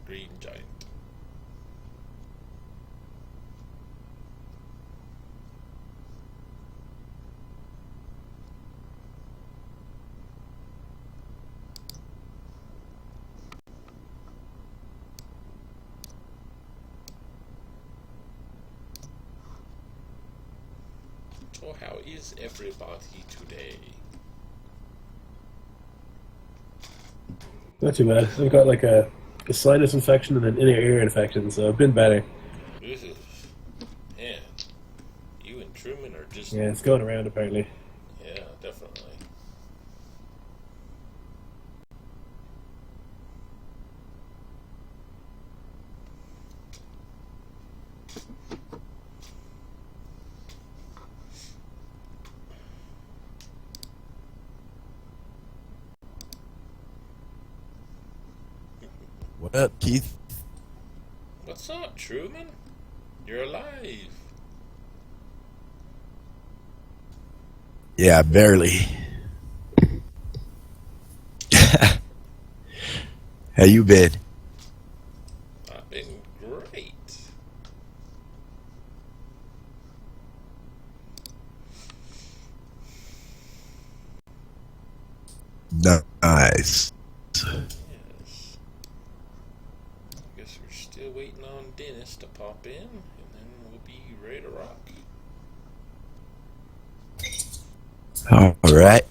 green giant. So how is everybody today? Not too bad. I've got like a sinus infection and an inner ear infection, so I've been better. Ugh, man, you and Truman are just, Yeah, it's going around apparently. yeah, definitely. What up, Keith? What's up, Truman? You're alive. Yeah, barely. How you been? I've been great. Nice. Yes. Guess we're still waiting on Dennis to pop in, and then we'll be ready to rock. All right.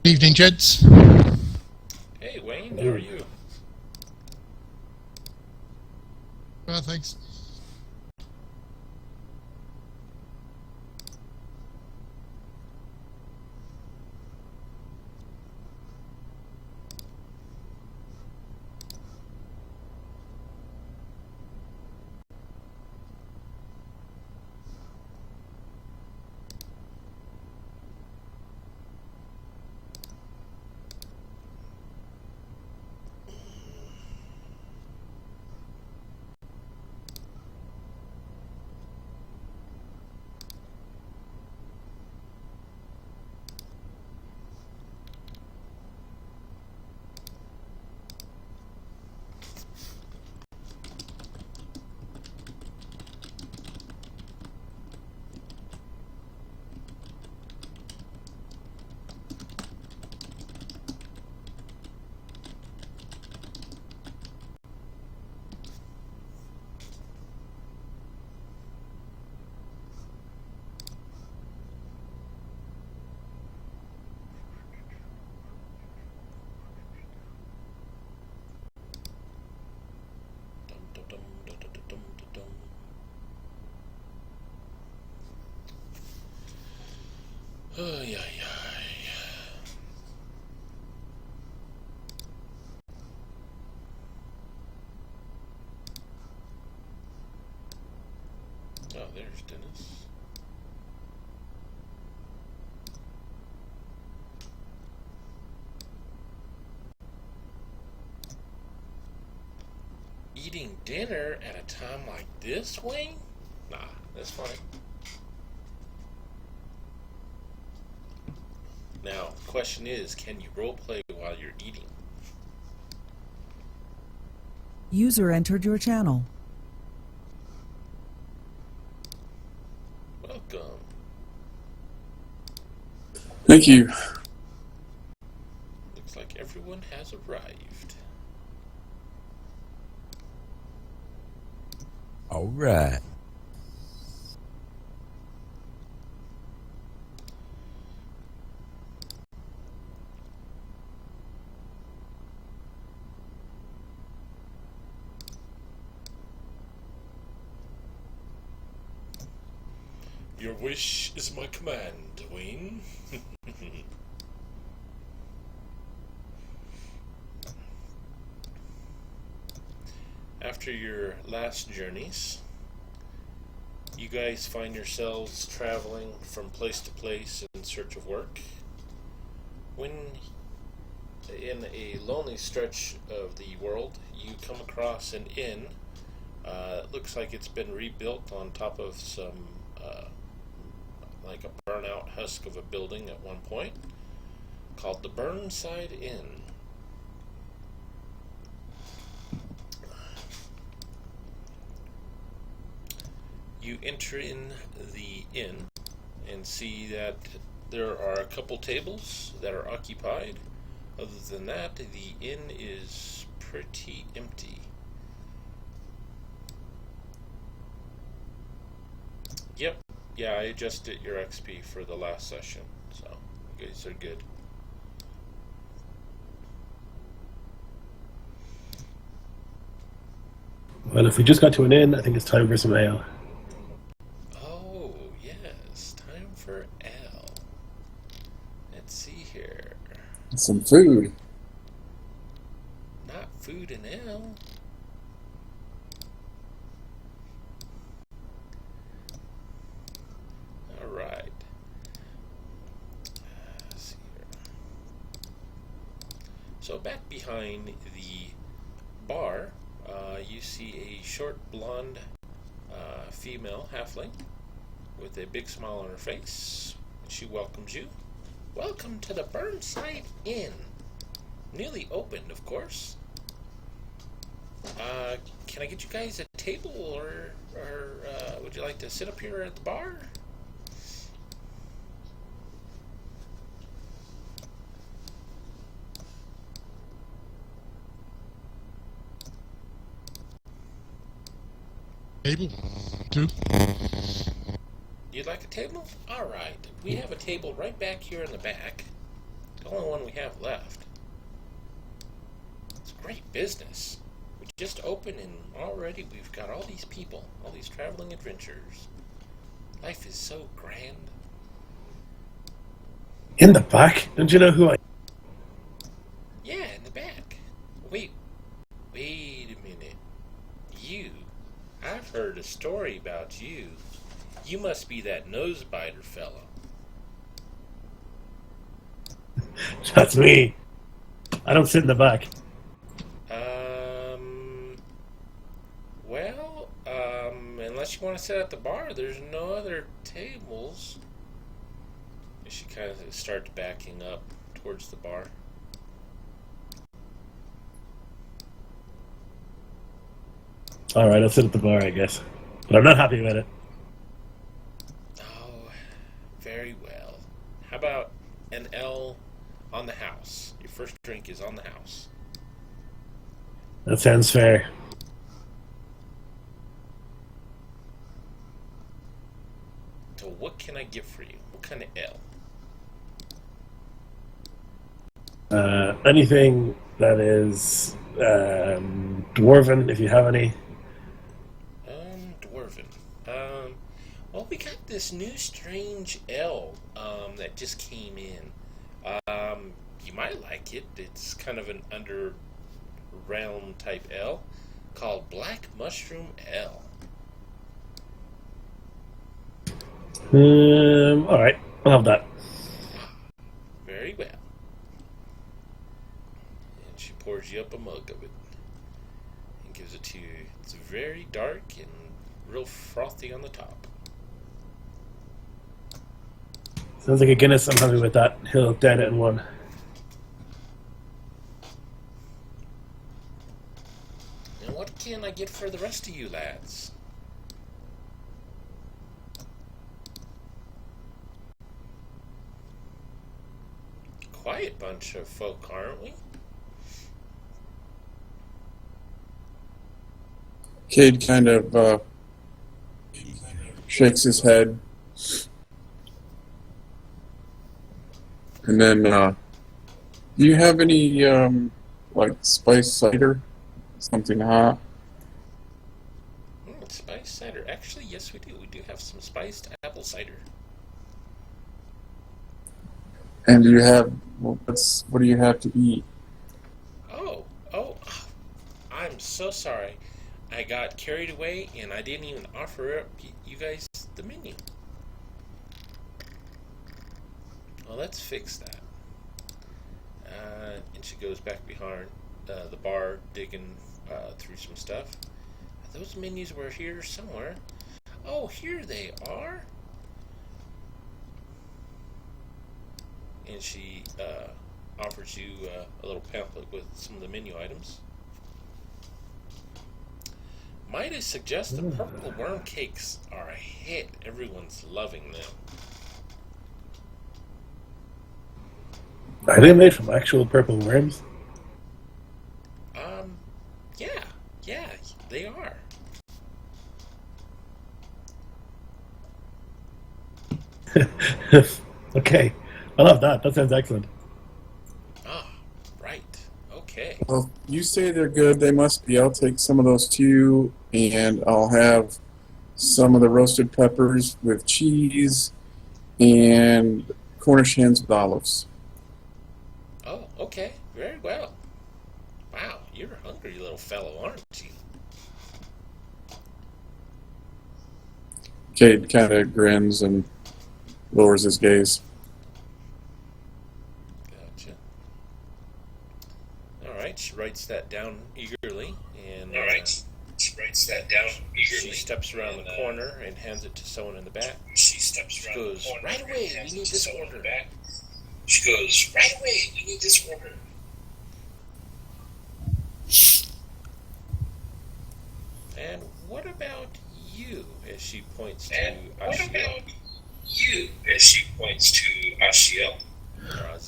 Evening, gents. Hey, Wayne, how are Ooh. you? Well, thanks. Dum dum dum dum dum dum dum dum. Ay, ay, ay. Oh, there's Dennis. Eating dinner at a time like this, Wayne? Nah, that's fine. Now, the question is, can you roleplay while you're eating? User entered your channel. Welcome. Thank you. Looks like everyone has arrived. All right. Your wish is my command, Wayne. after your last journeys, you guys find yourselves traveling from place to place in search of work. When in a lonely stretch of the world, you come across an inn. It looks like it's been rebuilt on top of some, like a burnout husk of a building at one point, called the Burnside Inn. You enter in the inn and see that there are a couple tables that are occupied. Other than that, the inn is pretty empty. Yep, yeah, I adjusted your XP for the last session, so you guys are good. Well, if we just got to an inn, I think it's time for some ale. Oh, yes, time for ale. Let's see here. Some food. Not food and ale. Alright. Let's see here. So back behind the bar, you see a short blonde female halfling with a big smile on her face. She welcomes you. Welcome to the Burnside Inn. Newly opened, of course. Can I get you guys a table, or would you like to sit up here at the bar? Table? Two? You'd like a table? Alright. We have a table right back here in the back. The only one we have left. It's great business. We just opened and already we've got all these people, all these traveling adventurers. Life is so grand. In the back? Don't you know who I... Yeah, in the back. Wait a minute. You. I've heard a story about you. You must be that nosebiter fellow. That's me. I don't sit in the back. Unless you want to sit at the bar, there's no other tables. She kind of starts backing up towards the bar. Alright, I'll sit at the bar, I guess. But I'm not happy about it. Oh, very well. How about an L on the house? Your first drink is on the house. That sounds fair. So what can I get for you? What kind of L? Anything that is dwarven, if you have any. Dwarven. Well, we got this new strange L that just came in. You might like it. It's kind of an underrealm type L called Black Mushroom L. Alright, I'll have that. Very well. And she pours you up a mug of it and gives it to you. It's very dark and real frothy on the top. Sounds like a Guinness. I'm happy with that. He'll down it in one. And what can I get for the rest of you lads? Quiet bunch of folk, aren't we? Cade kind of shakes his head. And then, do you have any, like, spiced cider? Something hot? Spiced cider. Actually, yes, we do. We do have some spiced apple cider. And do you have, what do you have to eat? Oh, I'm so sorry. I got carried away and I didn't even offer up you guys the menu. Well, let's fix that. And she goes back behind the bar, digging through some stuff. Those menus were here somewhere. Oh, here they are. And she offers you a little pamphlet with some of the menu items. Might I suggest the purple worm cakes are a hit. Everyone's loving them. Are they made from actual purple worms? Yeah, they are. Okay. I love that. That sounds excellent. Ah, right. Okay. Well, you say they're good. They must be. I'll take some of those too, and I'll have some of the roasted peppers with cheese and Cornish hens with olives. Oh, okay. Very well. Wow, you're a hungry little fellow, aren't you? Cade kind of grins and lowers his gaze. Gotcha. All right, she writes that down eagerly, and she steps around the corner and hands it to someone in the back. She goes, right away, we need this order. And what about you? As she points to Ashiel.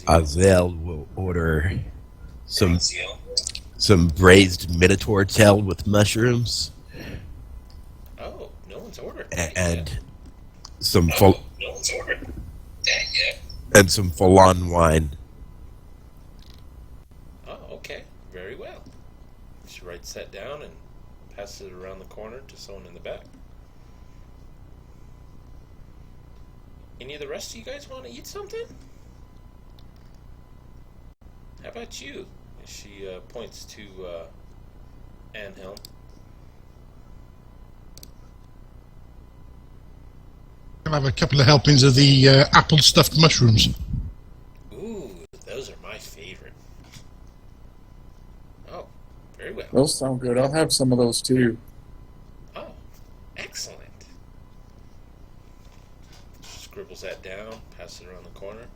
Azel will order some braised minotaur tail with mushrooms Oh, no one's ordered. and some and some Falon wine. Oh, okay. Very well. She writes that down and passes it around the corner to someone in the back. Any of the rest of you guys want to eat something? How about you? And she points to Anhelm. I'll have a couple of helpings of the apple stuffed mushrooms. Ooh, those are my favorite. Oh, very well. Those sound good. I'll have some of those too. Oh, excellent. Scribbles that down, passes it around the corner.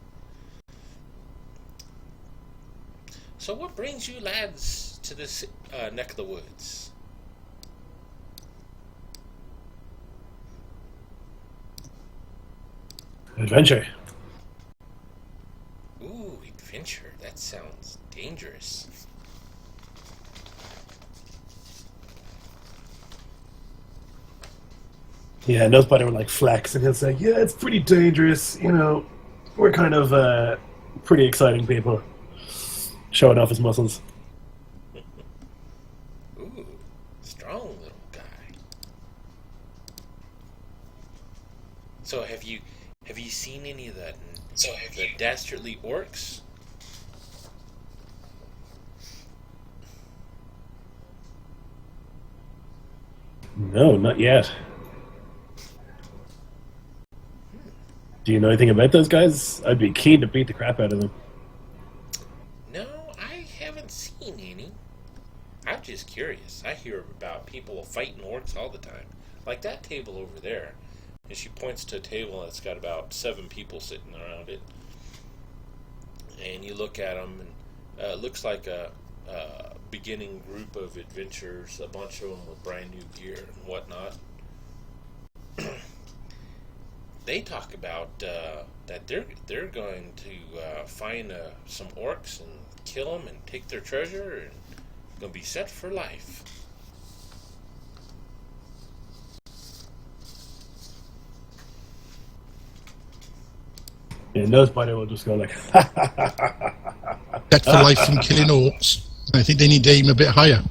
So what brings you lads to this neck of the woods? Adventure. Ooh, adventure. That sounds dangerous. Yeah, Nosebody would like flex, and he'll say, "Yeah, it's pretty dangerous. You know, we're kind of pretty exciting people." Showing off his muscles. Ooh, strong little guy. So have you seen any of the dastardly orcs? No, not yet. Do you know anything about those guys? I'd be keen to beat the crap out of them. No, I haven't seen any. I'm just curious. I hear about people fighting orcs all the time. Like that table over there. And she points to a table that's got about 7 people sitting around it. And you look at them, and it looks like a beginning group of adventurers, a bunch of them with brand new gear and whatnot. They talk about that they're going to find some orcs and kill them and take their treasure and going to be set for life. And Nosebody will just go like, Dead for life from killing orcs. I think they need to aim a bit higher.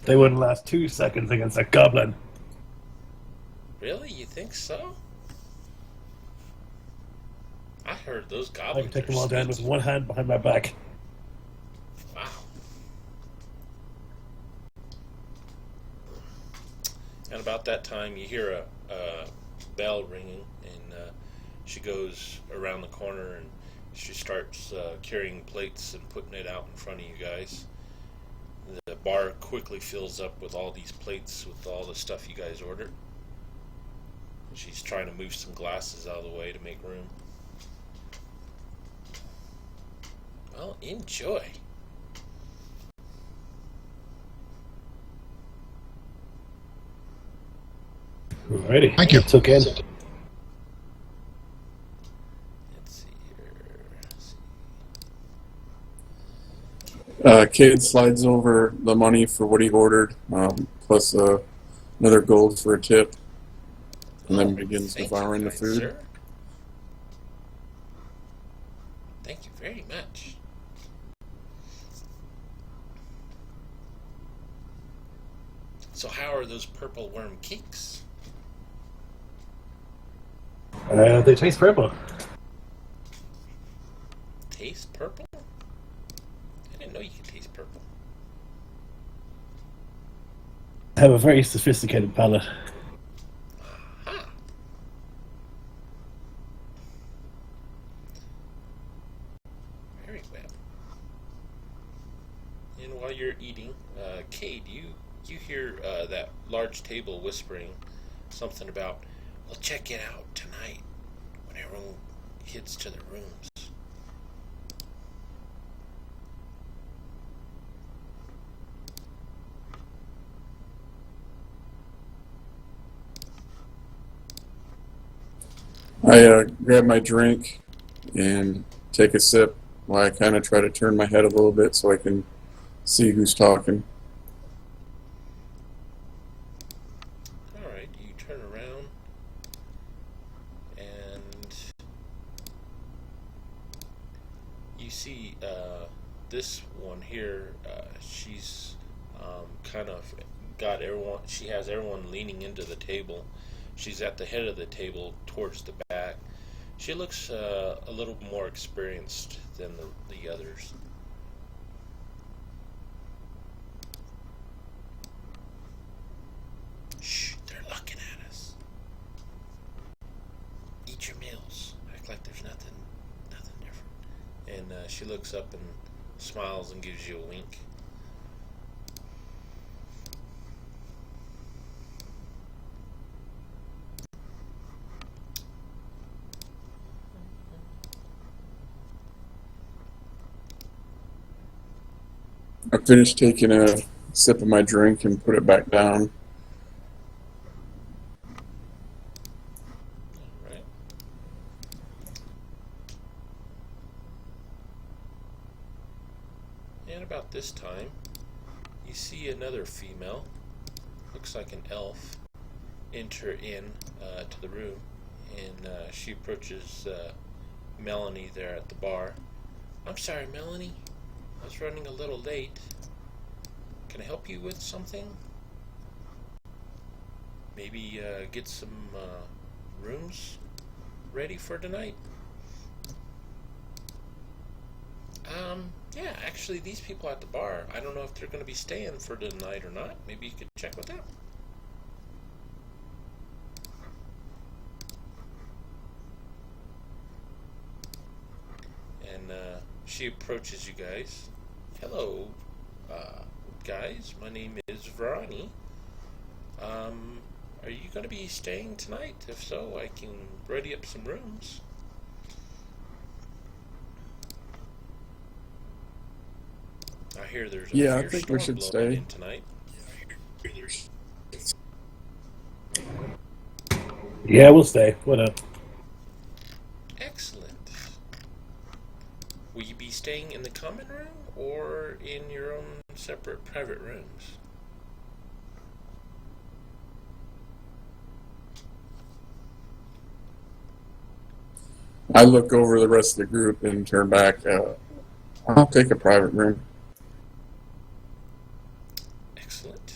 they wouldn't last 2 seconds against a goblin. Really? You think so? I heard those I goblins can take are them all down with sneaky. one hand behind my back. Wow. about that time, you hear a bell ringing, and she goes around the corner and she starts carrying plates and putting it out in front of you guys. The bar quickly fills up with all these plates with all the stuff you guys ordered. She's trying to move some glasses out of the way to make room. Well, enjoy. Alrighty. Thank you. It's okay. Let's see here. Kid slides over the money for what he ordered, plus another gold for a tip, and then begins Thank devouring you, the kind food. sir. Thank you very much. So how are those purple worm cakes? They taste purple. Taste purple? I didn't know you could taste purple. I have a very sophisticated palate. Aha! Very well. And while you're eating, Cade, you hear that large table whispering something about, "We'll check it out tonight when everyone heads to their rooms." I grab my drink and take a sip while I kind of try to turn my head a little bit so I can see who's talking. Alright, you turn around and you see this one here. She's kind of got everyone, she has everyone leaning into the table. She's at the head of the table towards the back. She looks a little more experienced than the others. Shh, they're looking at us. Eat your meals. Act like there's nothing different. And she looks up and smiles and gives you a wink. I finish taking a sip of my drink and put it back down. Right. And about this time, you see another female, looks like an elf, enter in to the room, and she approaches Melanie there at the bar. "I'm sorry, Melanie. I was running a little late. Can I help you with something? Maybe get some rooms ready for tonight?" Yeah, actually, these people at the bar, I don't know if they're going to be staying for the night or not. Maybe you could check with them. And she approaches you guys. "Hello, guys. My name is Verani. Are you going to be staying tonight? If so, I can ready up some rooms." I hear there's a Yeah, I fierce think we storm should blowing stay. in tonight. Yeah, we'll stay. What up? Excellent. Will you be staying in the common room or in your own separate private rooms? I look over the rest of the group and turn back. I'll take a private room. Excellent.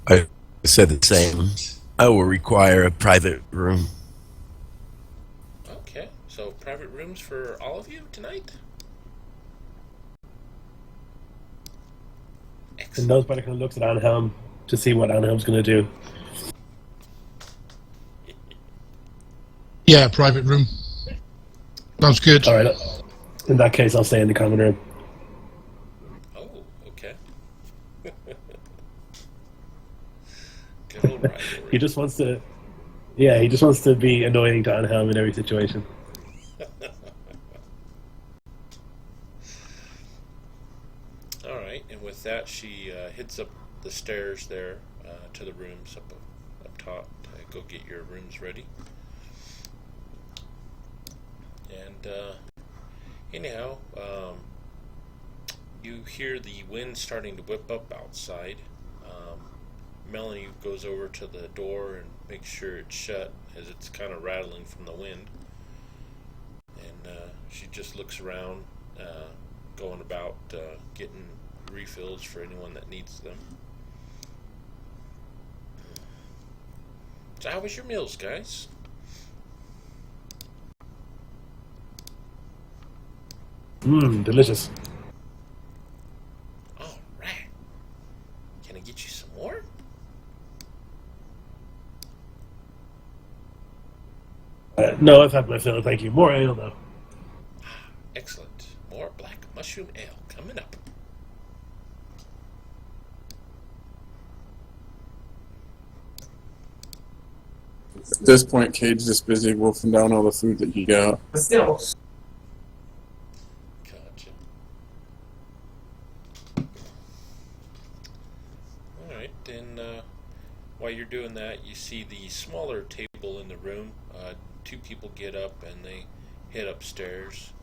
I said the same. I will require a private room. Okay, so private rooms for all of you tonight? And Excellent. Nosebiter kind of looks at Anhelm to see what Anhelm's going to do. Yeah, private room. Sounds good. All right. In that case, I'll stay in the common room. Oh, okay. Good old rivalry. He just wants to. Yeah, he just wants to be annoying to Anhelm in every situation. All right, and with that, she heads up the stairs there to the rooms up top to go get your rooms ready. And anyhow, you hear the wind starting to whip up outside. Melanie goes over to the door and makes sure it's shut as it's kind of rattling from the wind. And she just looks around, going about getting refills for anyone that needs them. So how was your meals, guys? Delicious. All right. Can I get you some more? No, I've had my fill, thank you. More ale, though. Excellent. More black mushroom ale coming up. At this point, Cade's just busy wolfing down all the food that he got. Gotcha. Alright, then while you're doing that, you see the smaller table in the room. Two people get up and they head upstairs.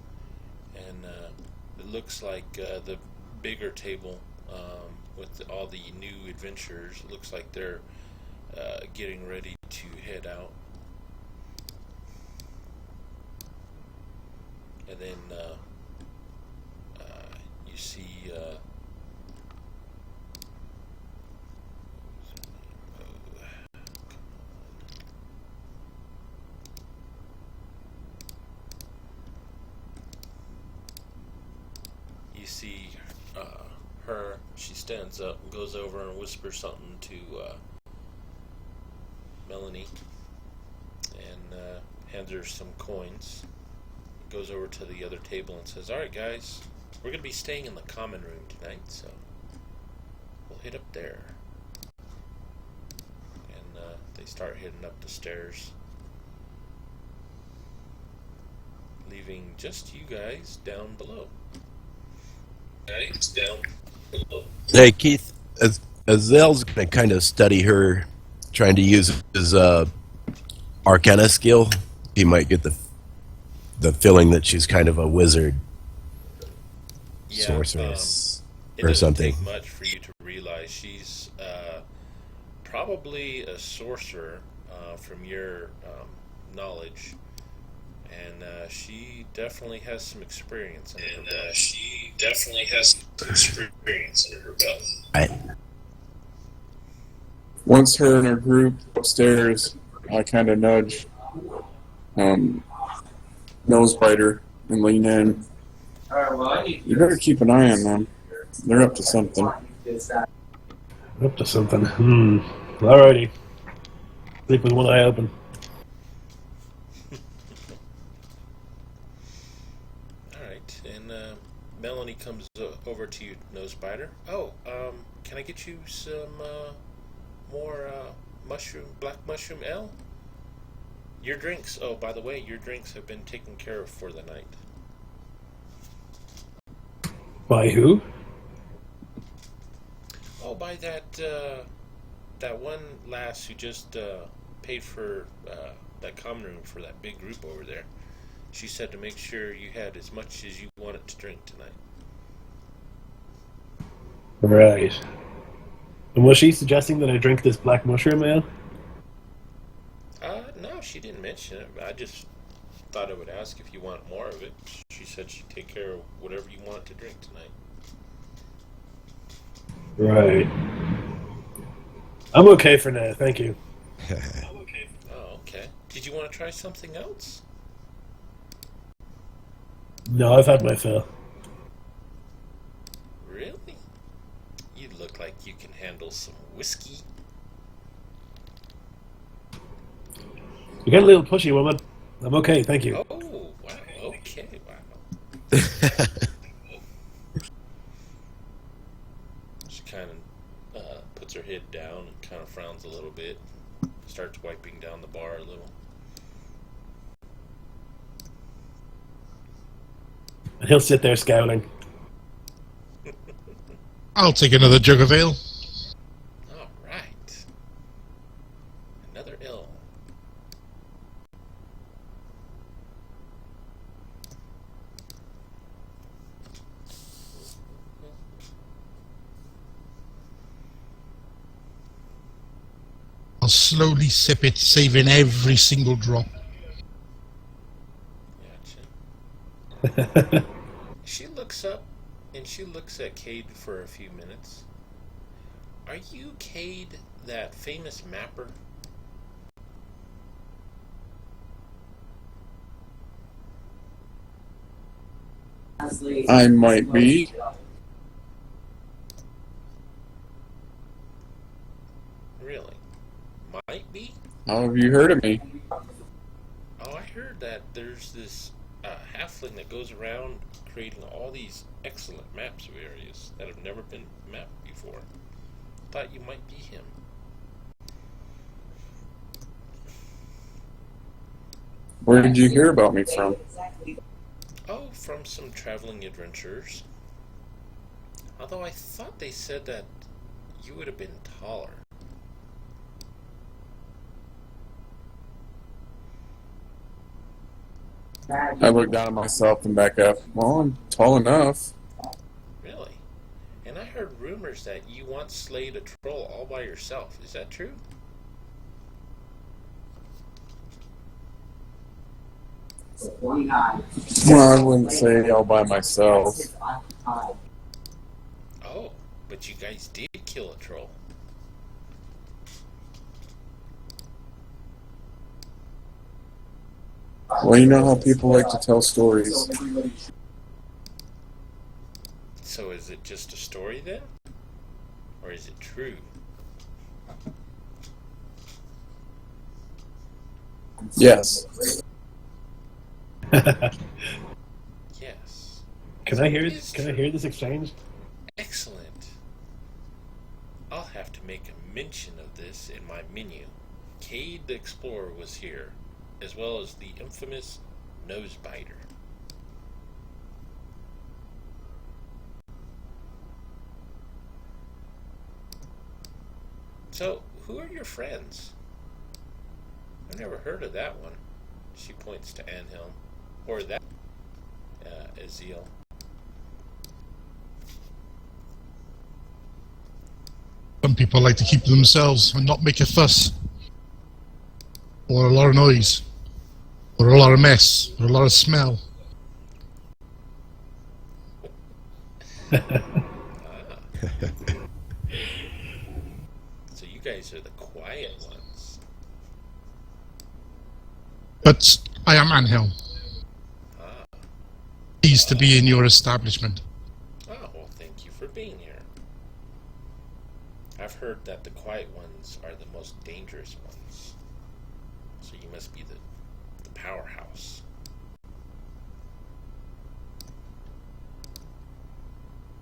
And it looks like the bigger table with all the new adventurers, it looks like they're getting ready to head out. And then you see her. She stands up and goes over and whispers something to Melanie and hands her some coins. Goes over to the other table and says, "Alright guys, we're going to be staying in the common room tonight, so we'll hit up there." And they start heading up the stairs, leaving just you guys down below. Hey, Keith, Azel's going to kind of study her, trying to use his Arcana skill. He might get the feeling that she's kind of a wizard, sorceress, or something. It doesn't take much for you to realize she's probably a sorcerer from your knowledge, and she definitely has some experience in her belt. Right. Once her and her group upstairs, I kind of nudge Nosebiter and lean in. You better keep an eye on them. They're up to something. Up to something. Alrighty. Sleep with one eye open. Alright, and Melanie comes over to you, Nosebiter. Oh, can I get you some more black mushroom ale? Your drinks, oh, by the way, your drinks have been taken care of for the night. By who? Oh, by that one lass who just paid for that common room for that big group over there. She said to make sure you had as much as you wanted to drink tonight. Right. And was she suggesting that I drink this black mushroom ale? No, she didn't mention it. I just thought I would ask if you want more of it. She said she'd take care of whatever you wanted to drink tonight. Right. I'm okay for now, thank you. Oh, okay. Did you want to try something else? No, I've had my fill. Really? You look like you can handle some whiskey. You get a little pushy, woman. I'm okay, thank you. Oh, wow. Okay, wow. She kind of puts her head down and kind of frowns a little bit. Starts wiping down the bar a little. And he'll sit there scowling. I'll take another jug of ale. All right. Another ill. I'll slowly sip it, saving every single drop. Gotcha. She looks up and she looks at Cade for a few minutes. Are you Cade, that famous mapper? I might be. Really? Might be? How have you heard of me? Oh, I heard that there's this halfling that goes around creating all these excellent maps of areas that have never been mapped before. Thought you might be him. Where did you hear about me from? Oh, from some traveling adventurers. Although I thought they said that you would have been taller. I look down at myself and back up. Well, I'm tall enough. Really? And I heard rumors that you once slayed a troll all by yourself. Is that true? Well, I wouldn't say all by myself. Oh, but you guys did kill a troll. Well, you know how people like to tell stories. So is it just a story then? Or is it true? Yes. Yes. Can I hear this exchange? Excellent. I'll have to make a mention of this in my menu. Cade the Explorer was here, as well as the infamous Nosebiter. So, who are your friends? I've never heard of that one. She points to Anhelm. Or that, Ezeal. Some people like to keep to themselves and not make a fuss. Or a lot of noise. Or a lot of mess. Or a lot of smell. So you guys are the quiet ones. But I am Anhelm. Pleased to be in your establishment. Oh, well, thank you for being here. I've heard that the quiet ones are the most dangerous ones. So you must be the powerhouse.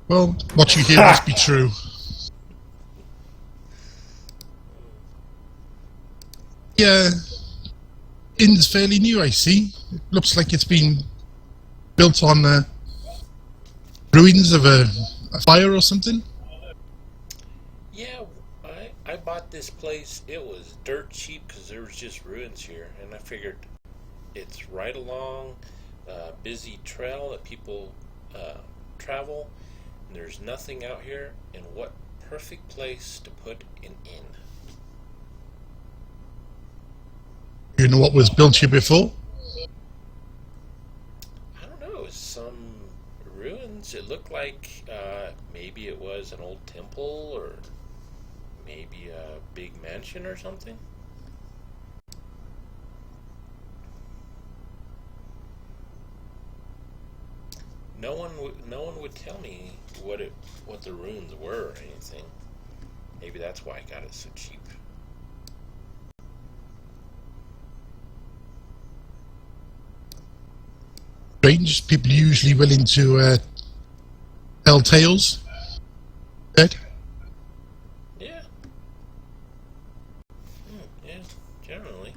Well, what you hear must be true. Yeah, inn's fairly new, I see. It looks like it's been built on ruins of a fire or something. Yeah, I bought this place. It was dirt cheap because there was just ruins here. And I figured it's right along a busy trail that people travel. And there's nothing out here. And what perfect place to put an inn. You know what was built here before? I don't know, some ruins. It looked like maybe it was an old temple or maybe a big mansion or something. No one would tell me what the ruins were or anything. Maybe that's why I got it so cheap. strange. People usually willing to tell tales. Ed? Yeah. Yeah, generally.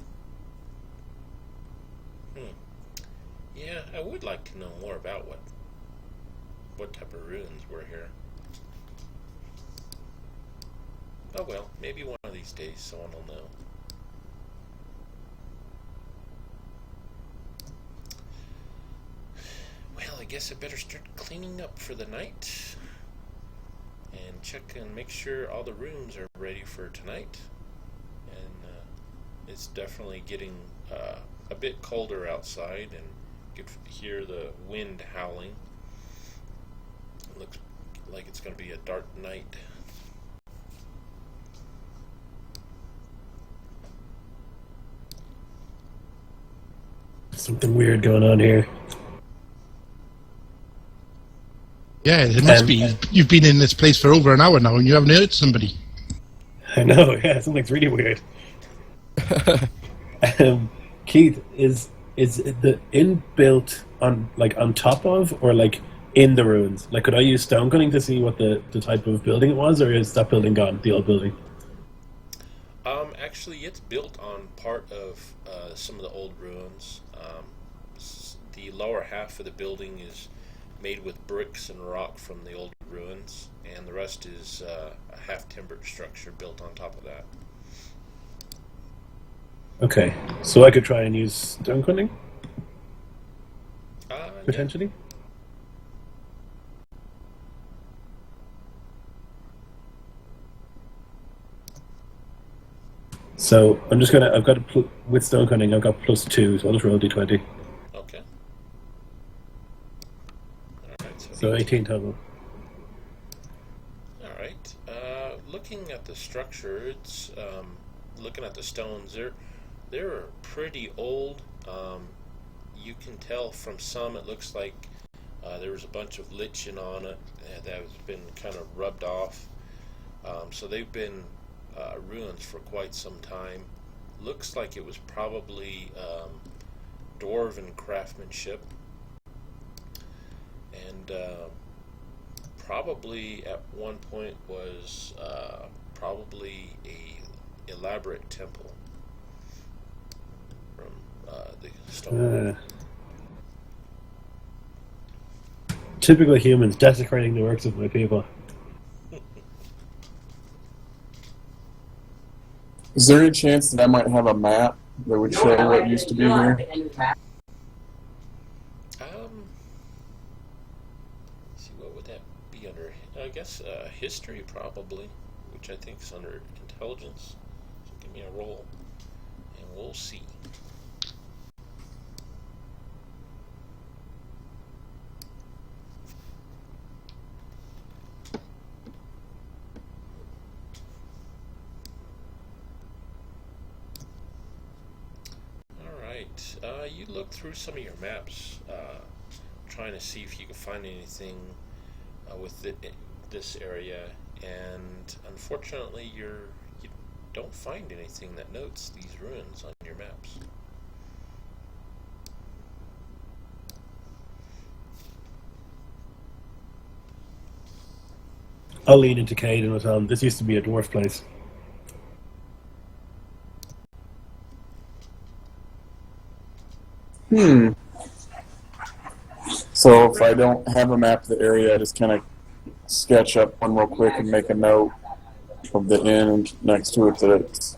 Yeah, I would like to know more about what type of ruins were here. Oh well, maybe one of these days someone will know. Well, I guess I better start cleaning up for the night and check and make sure all the rooms are ready for tonight. And it's definitely getting a bit colder outside, and you can hear the wind howling. It looks like it's going to be a dark night. Something weird going on here. Yeah, it must be. You've been in this place for over an hour now and you haven't heard somebody. I know, yeah, something's really weird. Keith, is the inn built on top of or like in the ruins? Like, could I use stone cutting to see what the type of building it was, or is that building gone, the old building? Actually, it's built on part of some of the old ruins. The lower half of the building is made with bricks and rock from the old ruins, and the rest is a half-timbered structure built on top of that. Okay, so I could try and use stone cutting, Yeah. potentially? So I'm just gonna. I've got with stone cutting. I've got +2, so I'll just roll d20. Okay. Alright, So 18 total. Alright. Looking at the structure, it's looking at the stones, they're pretty old. You can tell from some it looks like there was a bunch of lichen on it that has been kind of rubbed off. So they've been ruins for quite some time. Looks like it was probably dwarven craftsmanship, and probably at one point was probably a elaborate temple from the stone. Typical humans desecrating the works of my people. Is there any chance that I might have a map that would show what used to be here? See, what would that be under? I guess history probably, which I think is under intelligence. So give me a roll, and we'll see. You look through some of your maps, trying to see if you can find anything with this area, and unfortunately, you don't find anything that notes these ruins on your maps. I'll lean into Cade and tell him this used to be a dwarf place. So if I don't have a map of the area, I just kind of sketch up one real quick and make a note of the inn next to it that it's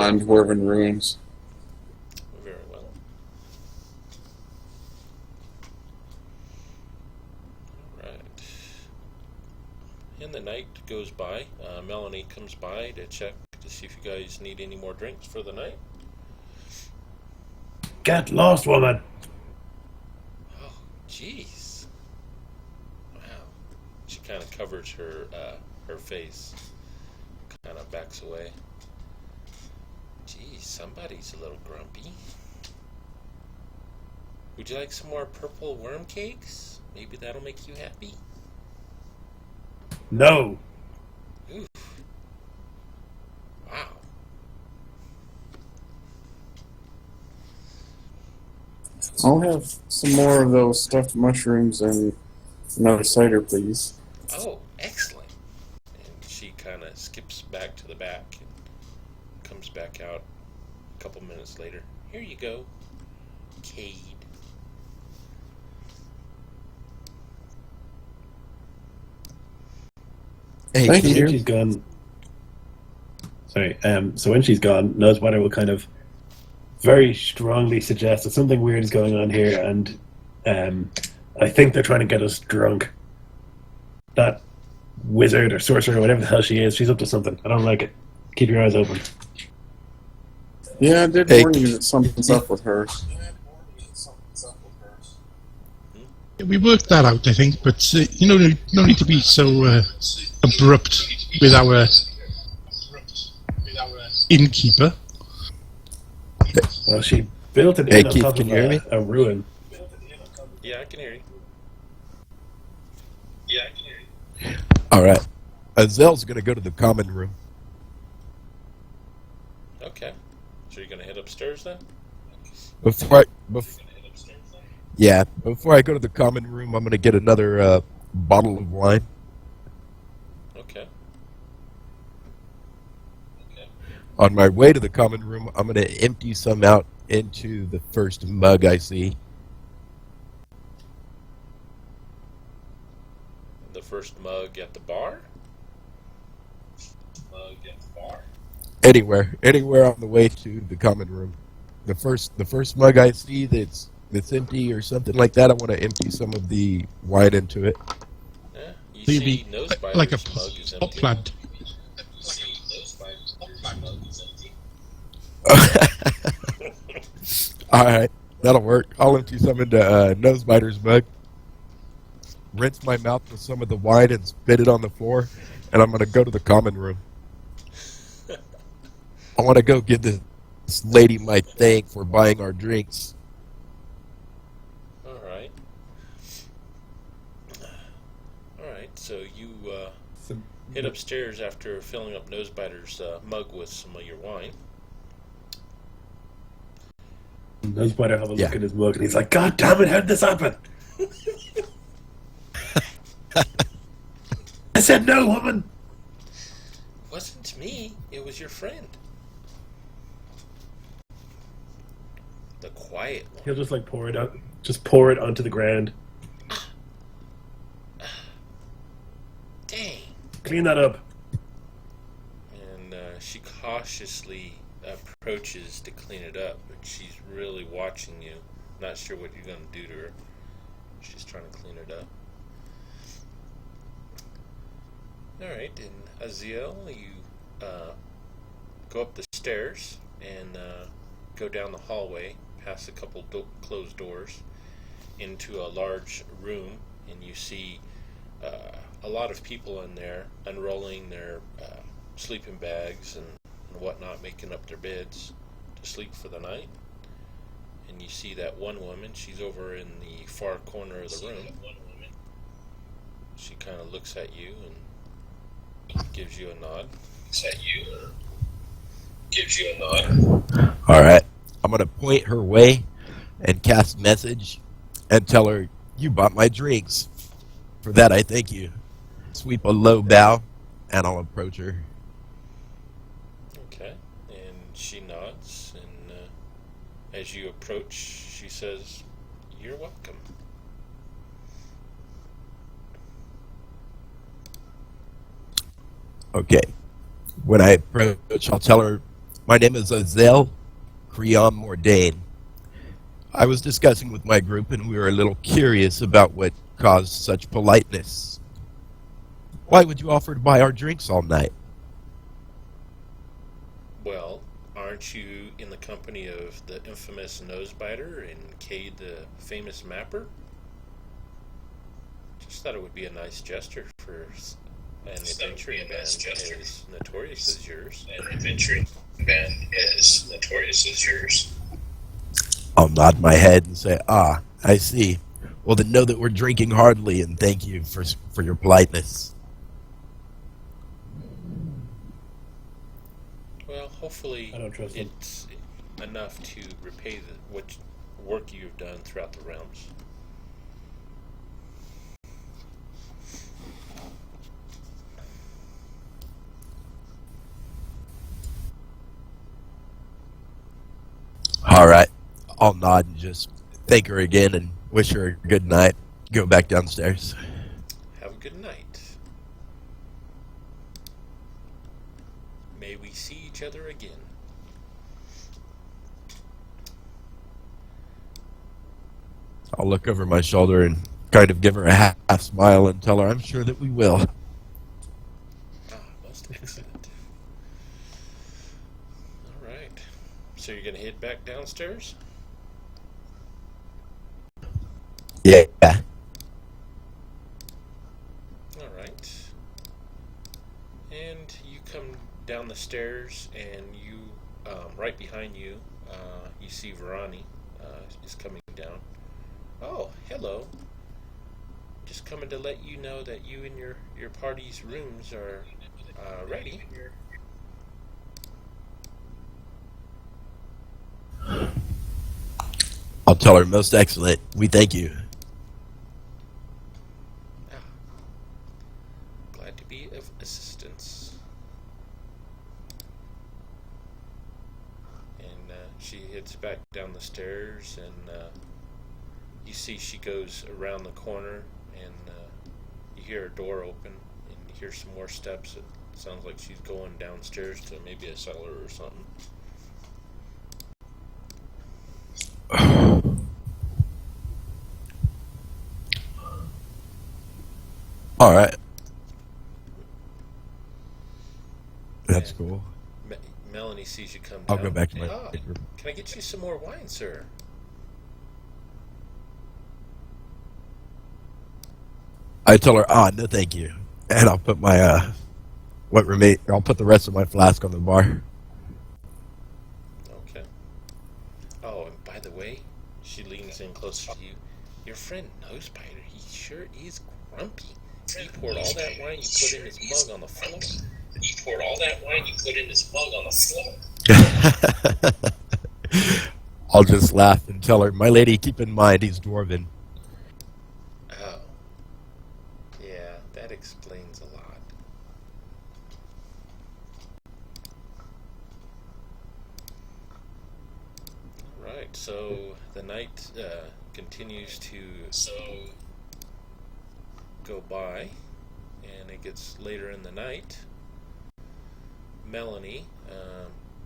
on dwarven ruins. Very well. Alright. And the night goes by. Melanie comes by to check to see if you guys need any more drinks for the night. Get lost, woman! Oh, jeez. Wow. She kind of covers her face. Kind of backs away. Geez, somebody's a little grumpy. Would you like some more purple worm cakes? Maybe that'll make you happy. No! Oof. Wow. I'll have some more of those stuffed mushrooms and another cider, please. Oh, excellent. And she kind of skips back to the back and comes back out a couple minutes later. Here you go, Cade. Hey, Thank Keith, you. When she's gone. Sorry. So when she's gone, Nosebiter will kind of very strongly suggest that something weird is going on here, and I think they're trying to get us drunk. That wizard or sorcerer or whatever the hell she is, she's up to something. I don't like it. Keep your eyes open. Yeah, I did Hey, warn you that something's up with her. We worked that out, I think, but no need to be so abrupt with our innkeeper. Well, she built an Hey, inn on Keith, top can of you hear me? a ruin. Yeah, I can hear you. all right. Azel's going to go to the common room. Okay. So you're gonna head upstairs then? Before I go to the common room, I'm going to get another bottle of wine. Okay. On my way to the common room, I'm going to empty some out into the first mug I see. The first mug at the bar? Anywhere on the way to the common room. The first mug I see that's empty or something like that, I want to empty some of the wine into it. Yeah. You Maybe see Nosebiter's like a mug is pot empty. plant. All right, that'll work. I'll empty some into Nosebiter's mug, rinse my mouth with some of the wine, and spit it on the floor. And I'm gonna go to the common room. I want to go give this lady my thank for buying our drinks. Alright. Alright, so you head upstairs after filling up Nosebiter's mug with some of your wine. Nosebiter have a look Yeah. at his mug, and he's like, "God damn it! How did this happen?" I said no, woman. Wasn't me, it was your friend. The quiet one. He'll just like pour it out, just pour it onto the ground. Dang. Clean that up. And she cautiously approaches to clean it up, but she's really watching you. Not sure what you're going to do to her. She's trying to clean it up. Alright, and Aziel, you go up the stairs and go down the hallway, past a couple closed doors, into a large room, and you see a lot of people in there unrolling their sleeping bags and whatnot, making up their beds to sleep for the night. And you see that one woman, she's over in the far corner of the room. She kind of looks at you and gives you a nod. All right, I'm gonna point her way and cast message and tell her you bought my drinks. For that, I thank you. Sweep a low bow, and I'll approach her. Okay, and she nods, and as you approach, she says, "You're welcome." Okay. When I approach, I'll tell her, my name is Azel Creon Mordain. I was discussing with my group, and we were a little curious about what caused such politeness. Why would you offer to buy our drinks all night? Well, aren't you in the company of the infamous Nosebiter and Cade the famous mapper? Just thought it would be a nice gesture for an adventuring band as notorious as yours. I'll nod my head and say, I see. Well, then know that we're drinking heartily, and thank you for your politeness. Well, hopefully I don't trust him. it's enough to repay work you've done throughout the realms. All right. I'll nod and just thank her again and wish her a good night. Go back downstairs. Have a good night. May we see each other again. I'll look over my shoulder and kind of give her a half smile and tell her I'm sure that we will. Ah, most excellent. All right. So you're going to head back downstairs? Yeah. All right. And you come down the stairs, and you, right behind you, you see Verani is coming down. Oh, hello. Just coming to let you know that you and your party's rooms are ready. I'll tell her most excellent. We thank you. Ah, glad to be of assistance. And she heads back down the stairs, and you see she goes around the corner, and you hear a door open, and you hear some more steps. It sounds like she's going downstairs to maybe a cellar or something. All right. That's cool. Melanie sees you come down. I'll go back to my Ah, bedroom. can I get you some more wine, sir? I tell her, no, thank you, and I'll put my I'll put the rest of my flask on the bar. Okay. Oh, and by the way, she leans in closer to you. Your friend Nosepider, he sure is grumpy. He poured all that wine you put in his mug on the floor. I'll just laugh and tell her, my lady, keep in mind he's dwarven. Oh. Yeah, that explains a lot. Alright, so the night continues to go by, and it gets later in the night. Melanie,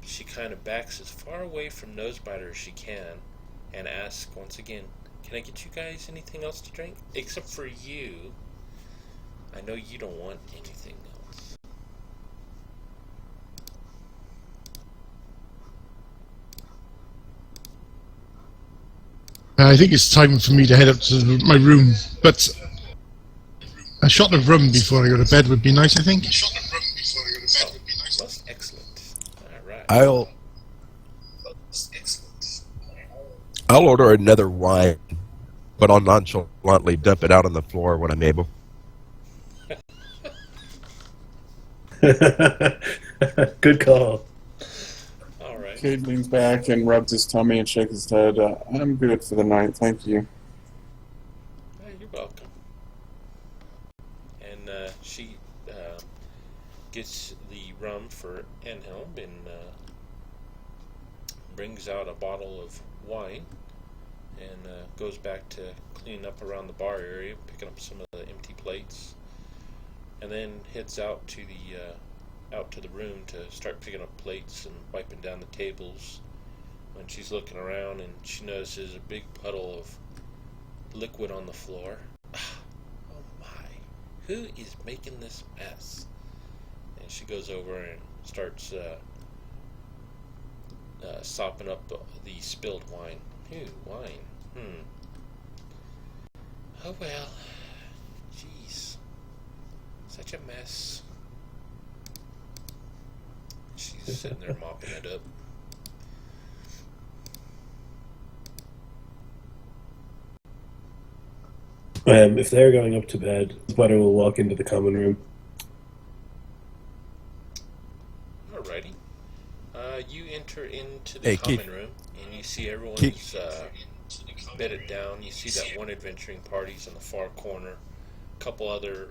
she kind of backs as far away from Nosebiter as she can, and asks once again, "Can I get you guys anything else to drink? Except for you. I know you don't want anything else." I think it's time for me to head up to my room, but a shot of rum before I go to bed would be nice, I think. Oh, most excellent. Alright. I'll order another wine, but I'll nonchalantly dump it out on the floor when I'm able. Good call. Alright. Cade leans back and rubs his tummy and shakes his head. I'm good for the night, thank you. You're welcome. And she gets the rum for Anhelm and brings out a bottle of wine and goes back to cleaning up around the bar area, picking up some of the empty plates, and then heads out to the room to start picking up plates and wiping down the tables. When she's looking around, and she notices a big puddle of liquid on the floor. Oh my, who is making this mess? And she goes over and starts sopping up the spilled wine. Ew, wine. Oh well. Jeez. Such a mess. She's sitting there mopping it up. If they're going up to bed, Butter will walk into the common room. Alrighty. You enter into the Hey, common Keith. room, and you see everyone's Keith. bedded down. You see that one adventuring party's in the far corner. A couple other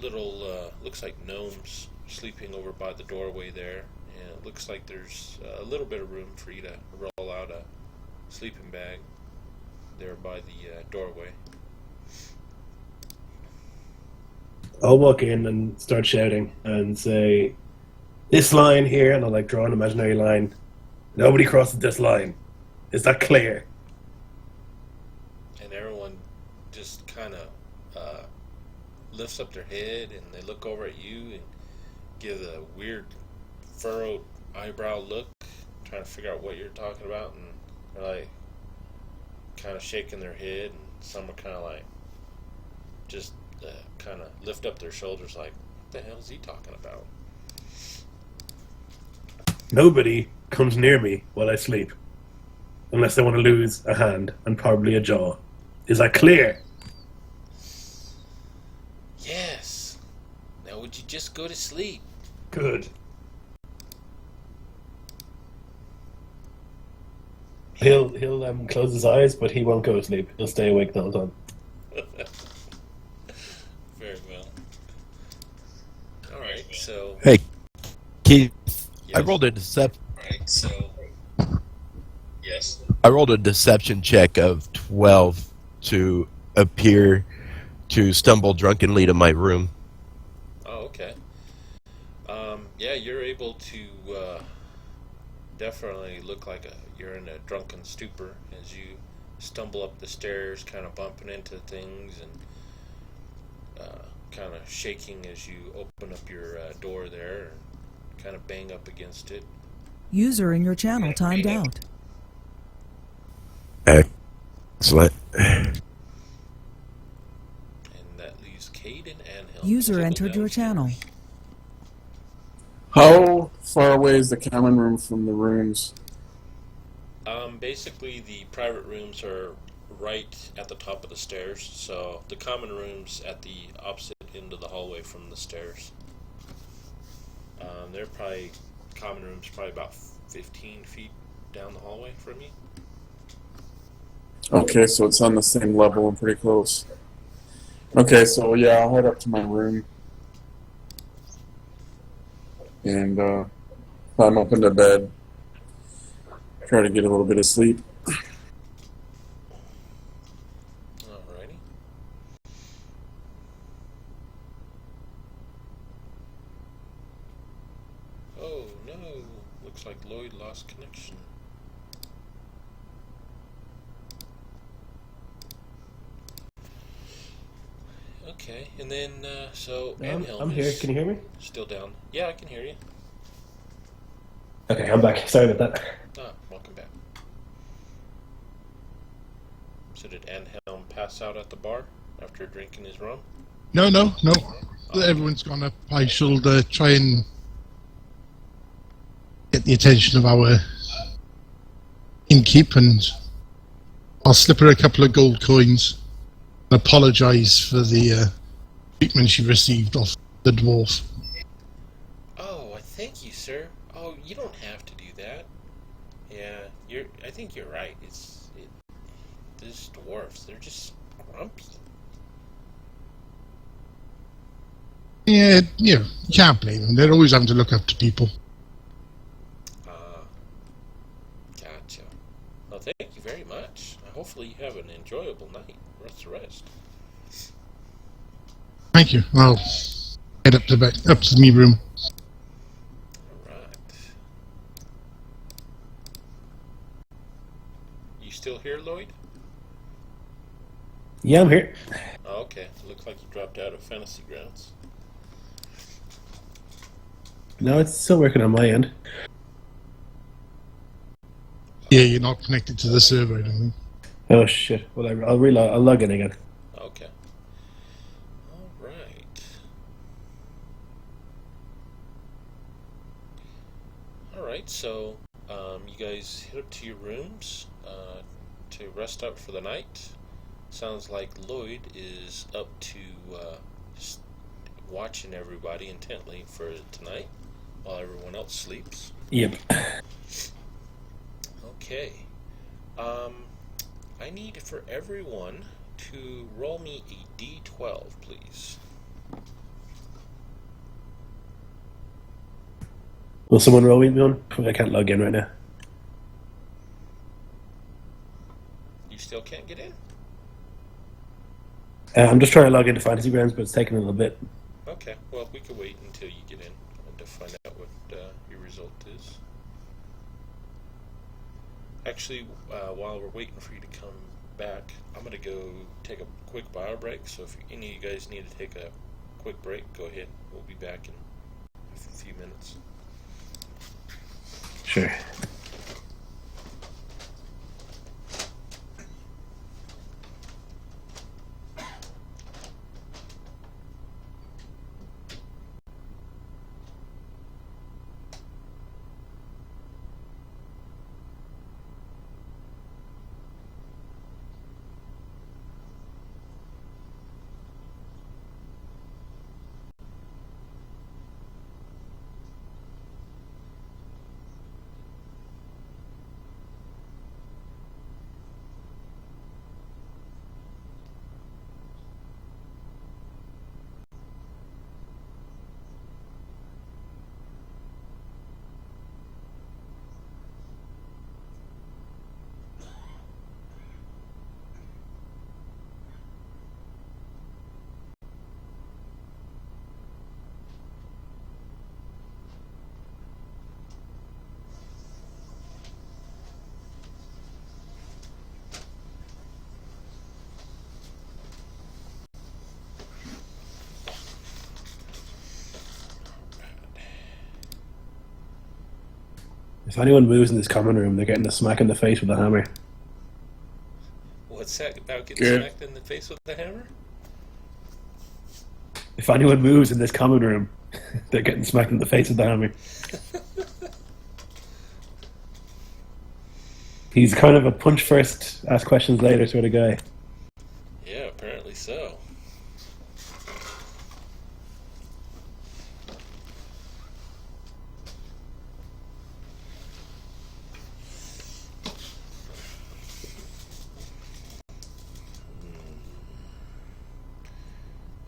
little, looks like gnomes sleeping over by the doorway there. And it looks like there's a little bit of room for you to roll out a sleeping bag there by the doorway. I'll walk in and start shouting and say, "This line here," and I'll like draw an imaginary line. "Nobody crosses this line. Is that clear?" And everyone just kind of lifts up their head and they look over at you and give a weird furrowed eyebrow look, trying to figure out what you're talking about, and they're like kind of shaking their head, and some are kind of like just kind of lift up their shoulders like, what the hell is he talking about? Nobody comes near me while I sleep, unless they want to lose a hand and probably a jaw. Is that clear? Yes. Now would you just go to sleep? Good. He'll close his eyes, but he won't go to sleep. He'll stay awake the whole time. Very well. Alright, so... Hey, Keith, Yes. I rolled a deception. Alright, so... Yes. I rolled a deception check of 12 to appear to stumble drunkenly to my room. Oh, okay. Yeah, you're able to definitely look like you're in a drunken stupor as you stumble up the stairs, kind of bumping into things and kind of shaking as you open up your door there and kind of bang up against it. User in your channel timed out. Excellent. And that leaves Cade and Anhel. User entered your channel. How far away is the common room from the rooms? Basically, the private rooms are right at the top of the stairs, so the common room's at the opposite end of the hallway from the stairs. They're probably, common room's probably about 15 feet down the hallway from you. Okay, so it's on the same level and pretty close. Okay, so yeah, I'll head up to my room and climb up into bed. Try to get a little bit of sleep. Alrighty. Oh no, looks like Lloyd lost connection. Okay, and then, so Anhel I'm here. is Can you hear me? still down. Yeah, I can hear you. Okay, I'm back. Sorry about that. Ah, welcome back. So did Anhelm pass out at the bar after drinking his rum? No. Everyone's gone up. I shall try and get the attention of our innkeep, and I'll slip her a couple of gold coins and apologise for the treatment she received off the dwarf. Oh, I thank you, sir. Oh, you don't have to do that. Yeah, I think you're right. These dwarfs, they're just grumpy. Yeah, you can't blame them. They're always having to look up to people. Gotcha. Well, thank you very much. Hopefully you have an enjoyable night. Rest. Thank you. I'll head up to me room. Alright. You still here, Lloyd? Yeah, I'm here. Oh, okay. Looks like you dropped out of Fantasy Grounds. No, it's still working on my end. Yeah, you're not connected to the server, I don't think. Oh shit! Well, I'll log in again. Okay. Alright. Alright, so you guys head up to your rooms to rest up for the night. Sounds like Lloyd is up to just watching everybody intently for tonight while everyone else sleeps. Yep. Okay. I need for everyone to roll me a d12, please. Will someone roll me one? I can't log in right now. You still can't get in? I'm just trying to log into Fantasy Grounds, but it's taking a little bit. Okay, well, we can wait until you get in to find out what your result is. Actually, while we're waiting for you to come back, I'm going to go take a quick bio break. So if any of you guys need to take a quick break, go ahead. We'll be back in a few minutes. Sure. If anyone moves in this common room, they're getting a smack in the face with a hammer. What's that about getting Good. smacked in the face with the hammer? If anyone moves in this common room, they're getting smacked in the face with the hammer. He's kind of a punch first, ask questions later sort of guy. Yeah, apparently so.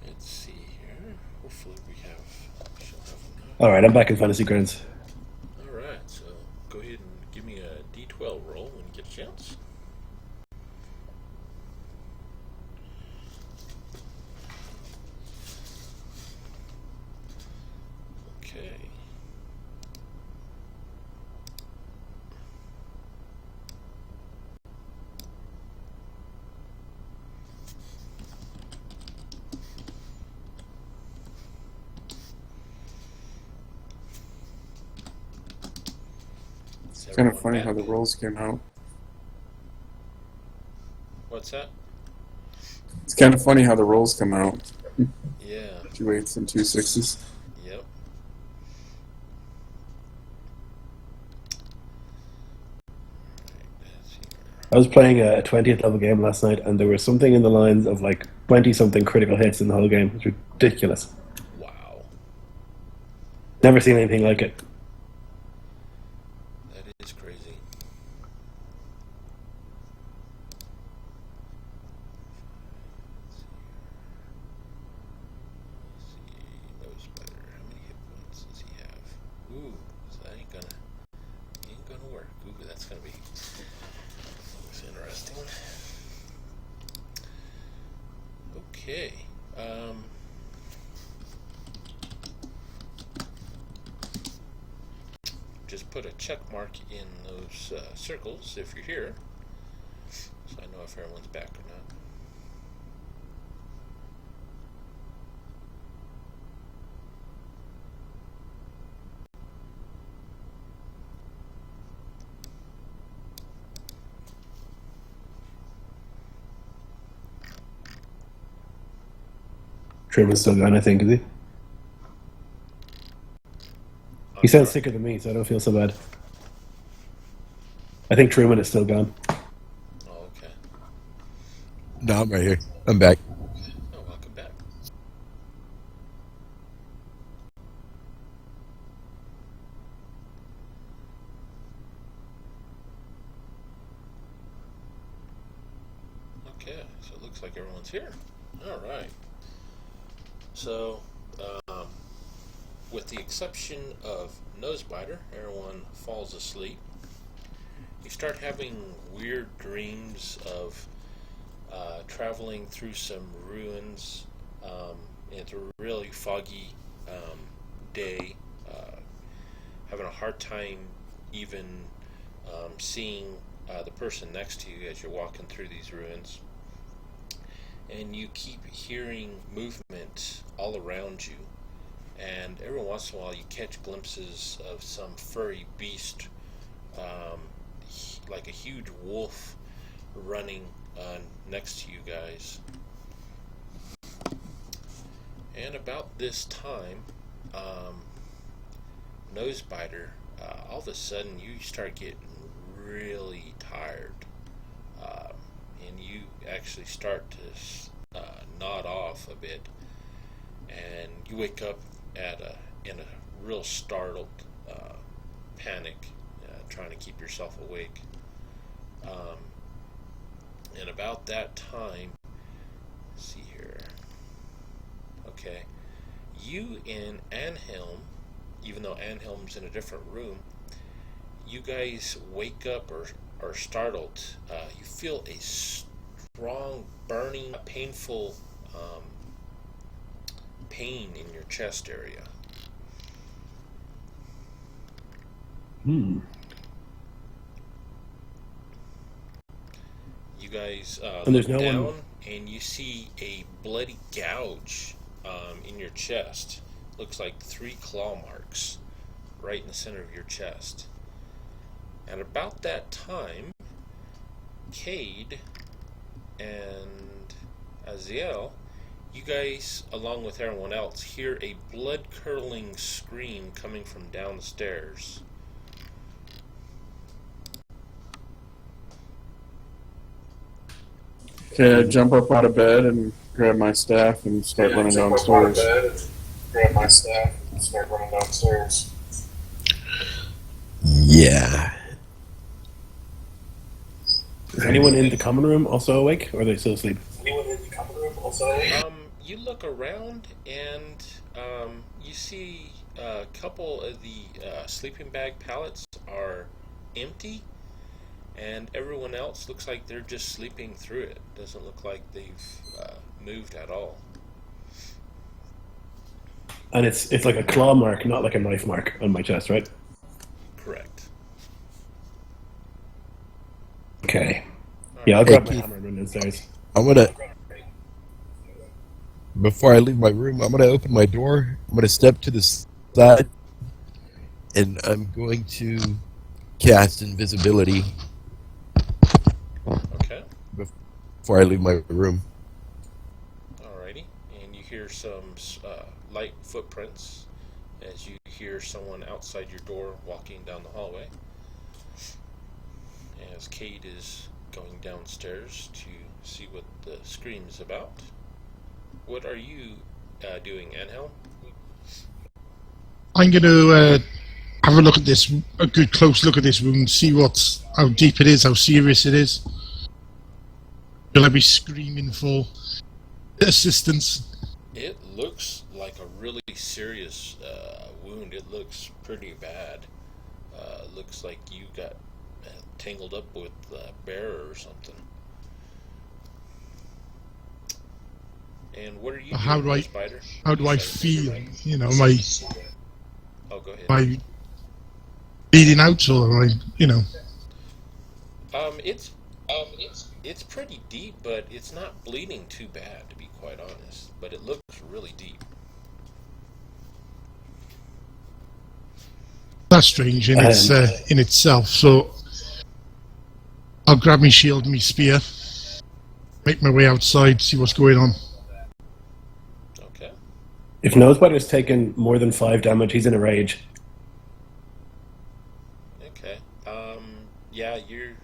Let's see here. Hopefully we have. She'll have enough. Alright, I'm back in Fantasy Grounds. All right, so go ahead and give me a d12 roll when you get a chance. Okay. It's kind of funny how the rolls came out. What's that? It's kind of funny how the rolls come out. Yeah. 2 8s and 2 6s. Yep. I was playing a 20th level game last night, and there was something in the lines of like 20-something critical hits in the whole game. It's ridiculous. Wow. Never seen anything like it. That is crazy. Let's see. No spider. How many hit points does he have? Ooh, so that ain't gonna work. Ooh, that's gonna be interesting. Okay. Just put a check mark in those circles if you're here, so I know if everyone's back or not. Truman's still gone, I think, is he? He sounds sicker than me, so I don't feel so bad. I think Truman is still gone. Oh, okay. No, I'm right here. I'm back. Oh, welcome back. Okay, so it looks like everyone's here. All right. So, with the exception of Nosebiter, everyone falls asleep. You start having weird dreams of traveling through some ruins. It's a really foggy day. Having a hard time even seeing the person next to you as you're walking through these ruins. And you keep hearing movement all around you. And every once in a while you catch glimpses of some furry beast, like a huge wolf running next to you guys. And about this time, Nosebiter, all of a sudden you start getting really tired, and you actually start to nod off a bit, and you wake up in a real startled panic, trying to keep yourself awake. And about that time, let's see here. Okay, you and Anhelm, even though Anhelm's in a different room, you guys wake up or are startled. You feel a strong, burning, painful pain in your chest area. Hmm. You guys And there's look no down one- and you see a bloody gouge in your chest. Looks like 3 claw marks right in the center of your chest. And about that time, Cade and Aziel, you guys, along with everyone else, hear a blood-curdling scream coming from downstairs. Okay, I jump up out of bed and grab my staff and start running downstairs. Yeah. Is anyone in the common room also awake, or are they still asleep? You look around and you see a couple of the sleeping bag pallets are empty, and everyone else looks like they're just sleeping through it. Doesn't look like they've moved at all. And it's like a claw mark, not like a knife mark on my chest, right? Correct. Okay. Yeah, I'll grab my Keith. hammer and run downstairs. I'm gonna. Before I leave my room, I'm gonna open my door. I'm gonna step to the side, and I'm going to cast invisibility Okay. before I leave my room. Alrighty. And you hear some light footprints as you hear someone outside your door walking down the hallway. As Cade is going downstairs to see what the scream is about. What are you doing, Anhelm? I'm going to have a look at this, a good close look at this wound, see how deep it is, how serious it is. Will I be screaming for assistance? It looks like a really serious wound. It looks pretty bad. Looks like you got tangled up with a bear or something. And what are you How doing, do I- Spider? How do I feel? You know, am I Oh, go ahead. am I bleeding out, or am I, you know? It's pretty deep, but it's not bleeding too bad, to be quite honest. But it looks really deep. That's strange in itself. So I'll grab my shield, my spear, make my way outside, see what's going on. Okay. If Nosebiter's taken more than 5 damage, he's in a rage. Okay. Yeah, you've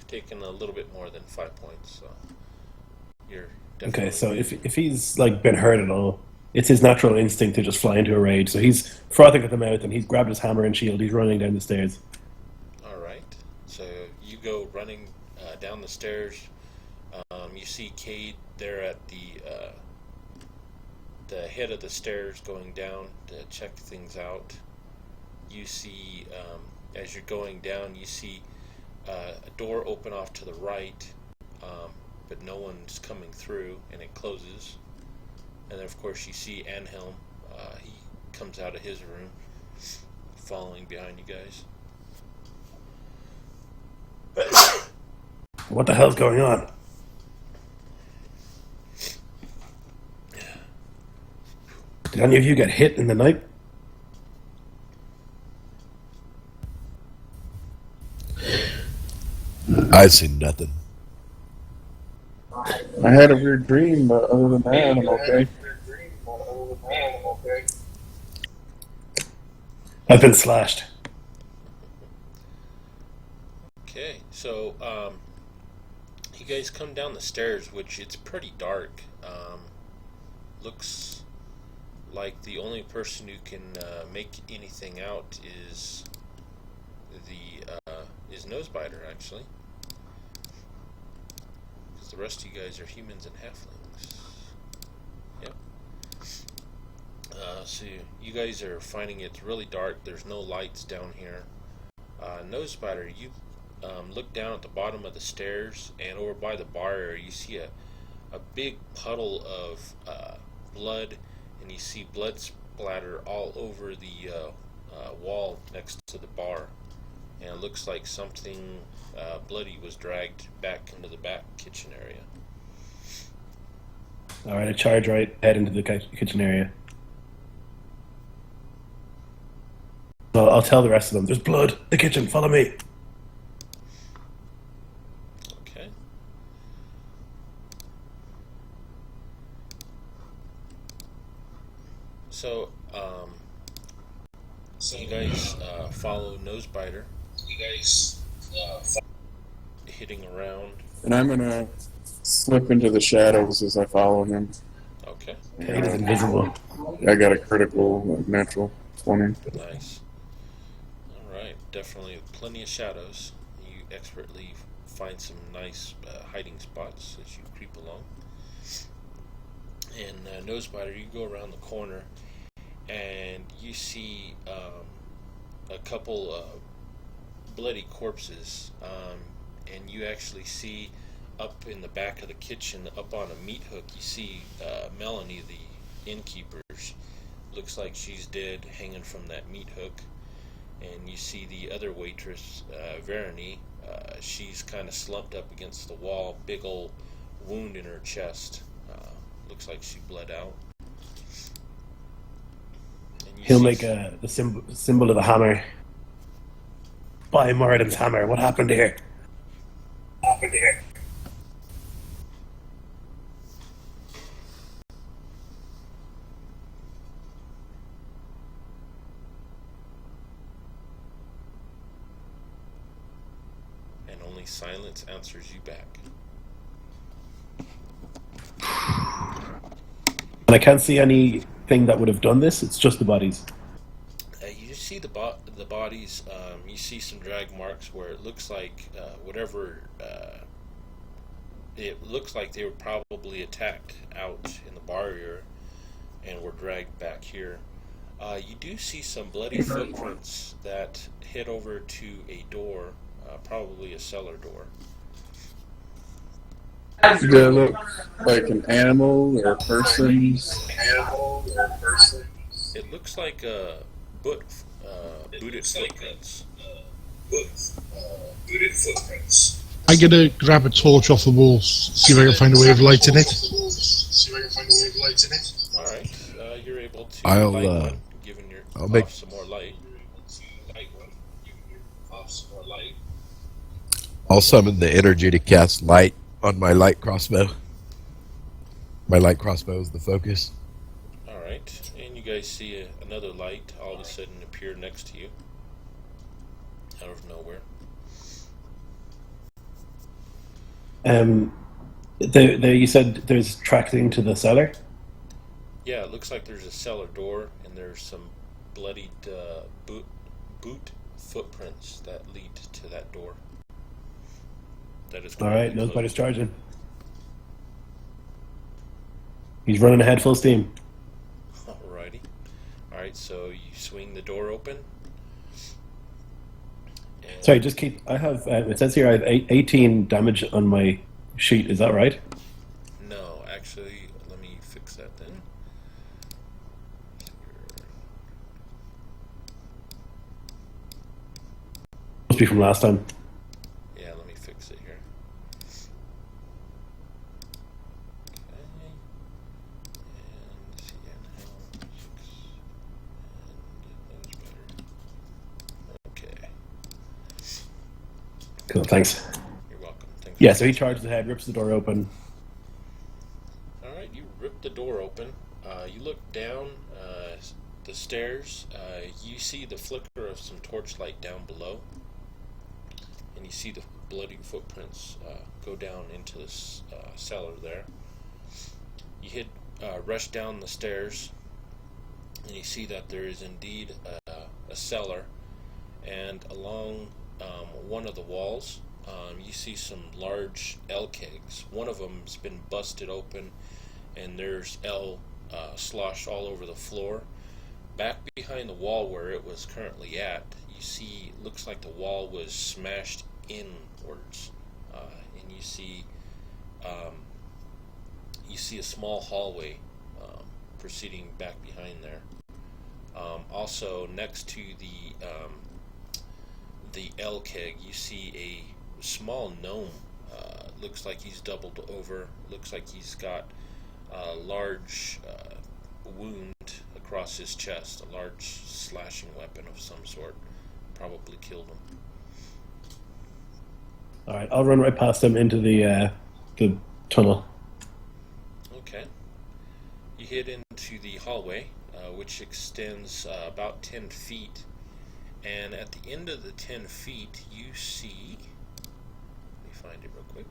taken a little bit more than 5 points, so you're definitely Okay, so if he's like been hurt at all, it's his natural instinct to just fly into a rage. So he's frothing at the mouth, and he's grabbed his hammer and shield. He's running down the stairs. All right. So you go running down the stairs You see Cade there at the head of the stairs going down to check things out. You see, as you're going down, you see a door open off to the right, but no one's coming through, and it closes. And then, of course, you see Anhelm. He comes out of his room, following behind you guys. What the hell's going on? Did any of you get hit in the night? I've seen nothing. I had a weird dream, but other than that, I'm okay. I've been slashed. Okay, so you guys come down the stairs, which it's pretty dark. Looks like the only person who can make anything out is Nosebiter, actually, because the rest of you guys are humans and halflings. Yep. So you guys are finding it's really dark. There's no lights down here. Nosebiter, you look down at the bottom of the stairs, and over by the bar area, you see a big puddle of blood, and you see blood splatter all over the wall next to the bar. And it looks like something bloody was dragged back into the back kitchen area. Alright, I charge right, head into the kitchen area. So I'll tell the rest of them, there's blood in the kitchen, follow me. Okay. So, you guys follow Nosebiter. Hitting around. And I'm gonna slip into the shadows as I follow him. Okay. Cade is invisible. I got a critical natural 20. Nice. Alright, definitely plenty of shadows. You expertly find some nice hiding spots as you creep along. And Nosebiter, you go around the corner and you see a couple bloody corpses, and you actually see up in the back of the kitchen, up on a meat hook, you see Melanie, the innkeeper's. Looks like she's dead, hanging from that meat hook. And you see the other waitress, Verony. She's kind of slumped up against the wall, big old wound in her chest. Looks like she bled out. He'll make the symbol of the hammer. By Moradin's hammer, what happened here? And only silence answers you back. And I can't see anything that would have done this, it's just the bodies. You see the bodies. You see some drag marks where it looks like it looks like they were probably attacked out in the bar area and were dragged back here. You do see some bloody footprints that head over to a door, probably a cellar door. Does it look like an animal or a person? It looks like booted footprints. I'm gonna grab a torch off the wall, see if I can find a way of lighting it. Alright, you're able to I'll, light one, giving I'll make- off some more light. I'll summon the energy to cast light on my light crossbow. My light crossbow is the focus. Alright, and you guys see another light all of a sudden appear next to you. Out of nowhere. You said there's tracking to the cellar? Yeah, it looks like there's a cellar door, and there's some bloodied boot footprints that lead to that door. That is Alright, currently Nosebiter's closed. charging. He's running ahead full steam. Alrighty. Alright, so you swing the door open. And Sorry, just keep. I have. It says here I have 18 damage on my sheet. Is that right? no, actually, let me fix that then. Must be from last time. Yeah, let me fix it here. Okay. And see, and how 6. And that was better. Okay. Cool. Thanks. You're welcome. Thanks. Yeah. So he charges ahead, rips the door open. Alright, you rip the door open. You look down the stairs. You see the flicker of some torchlight down below. And you see the bloody footprints go down into this cellar there. You rush down the stairs, and you see that there is indeed a cellar. And along one of the walls, you see some large L kegs. One of them's been busted open, and there's L sloshed all over the floor. Back behind the wall where it was currently at, you see, looks like the wall was smashed inwards, and you see a small hallway proceeding back behind there. Also, next to the L keg, you see a small gnome. Looks like he's doubled over. Looks like he's got a large wound across his chest, a large slashing weapon of some sort. Probably killed him. All right. I'll run right past him into the tunnel. Okay. You head into the hallway, which extends about 10 feet. And at the end of the 10 feet, you see... Let me find it real quick.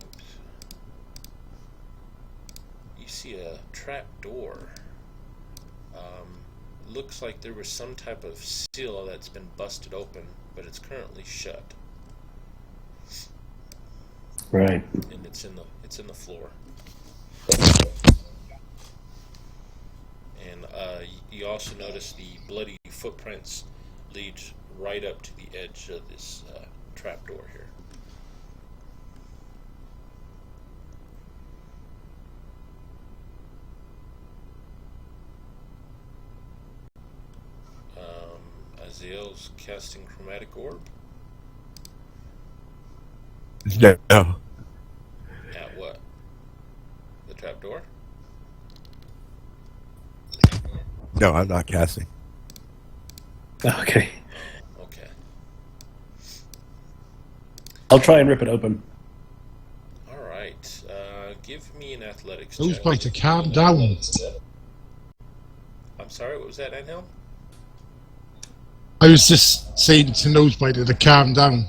Oops. You see a trap door. Looks like there was some type of seal that's been busted open, but it's currently shut. Right. And it's in the floor. And you also notice the bloody footprints lead right up to the edge of this trapdoor here. Azael's casting chromatic orb. No. At what? The trapdoor? No, I'm not casting. Okay. Okay. I'll try and rip it open. Alright. Give me an athletics Those check. by to calm down. I'm sorry, what was that, Anhel? I was just saying to Nosebiter to calm down.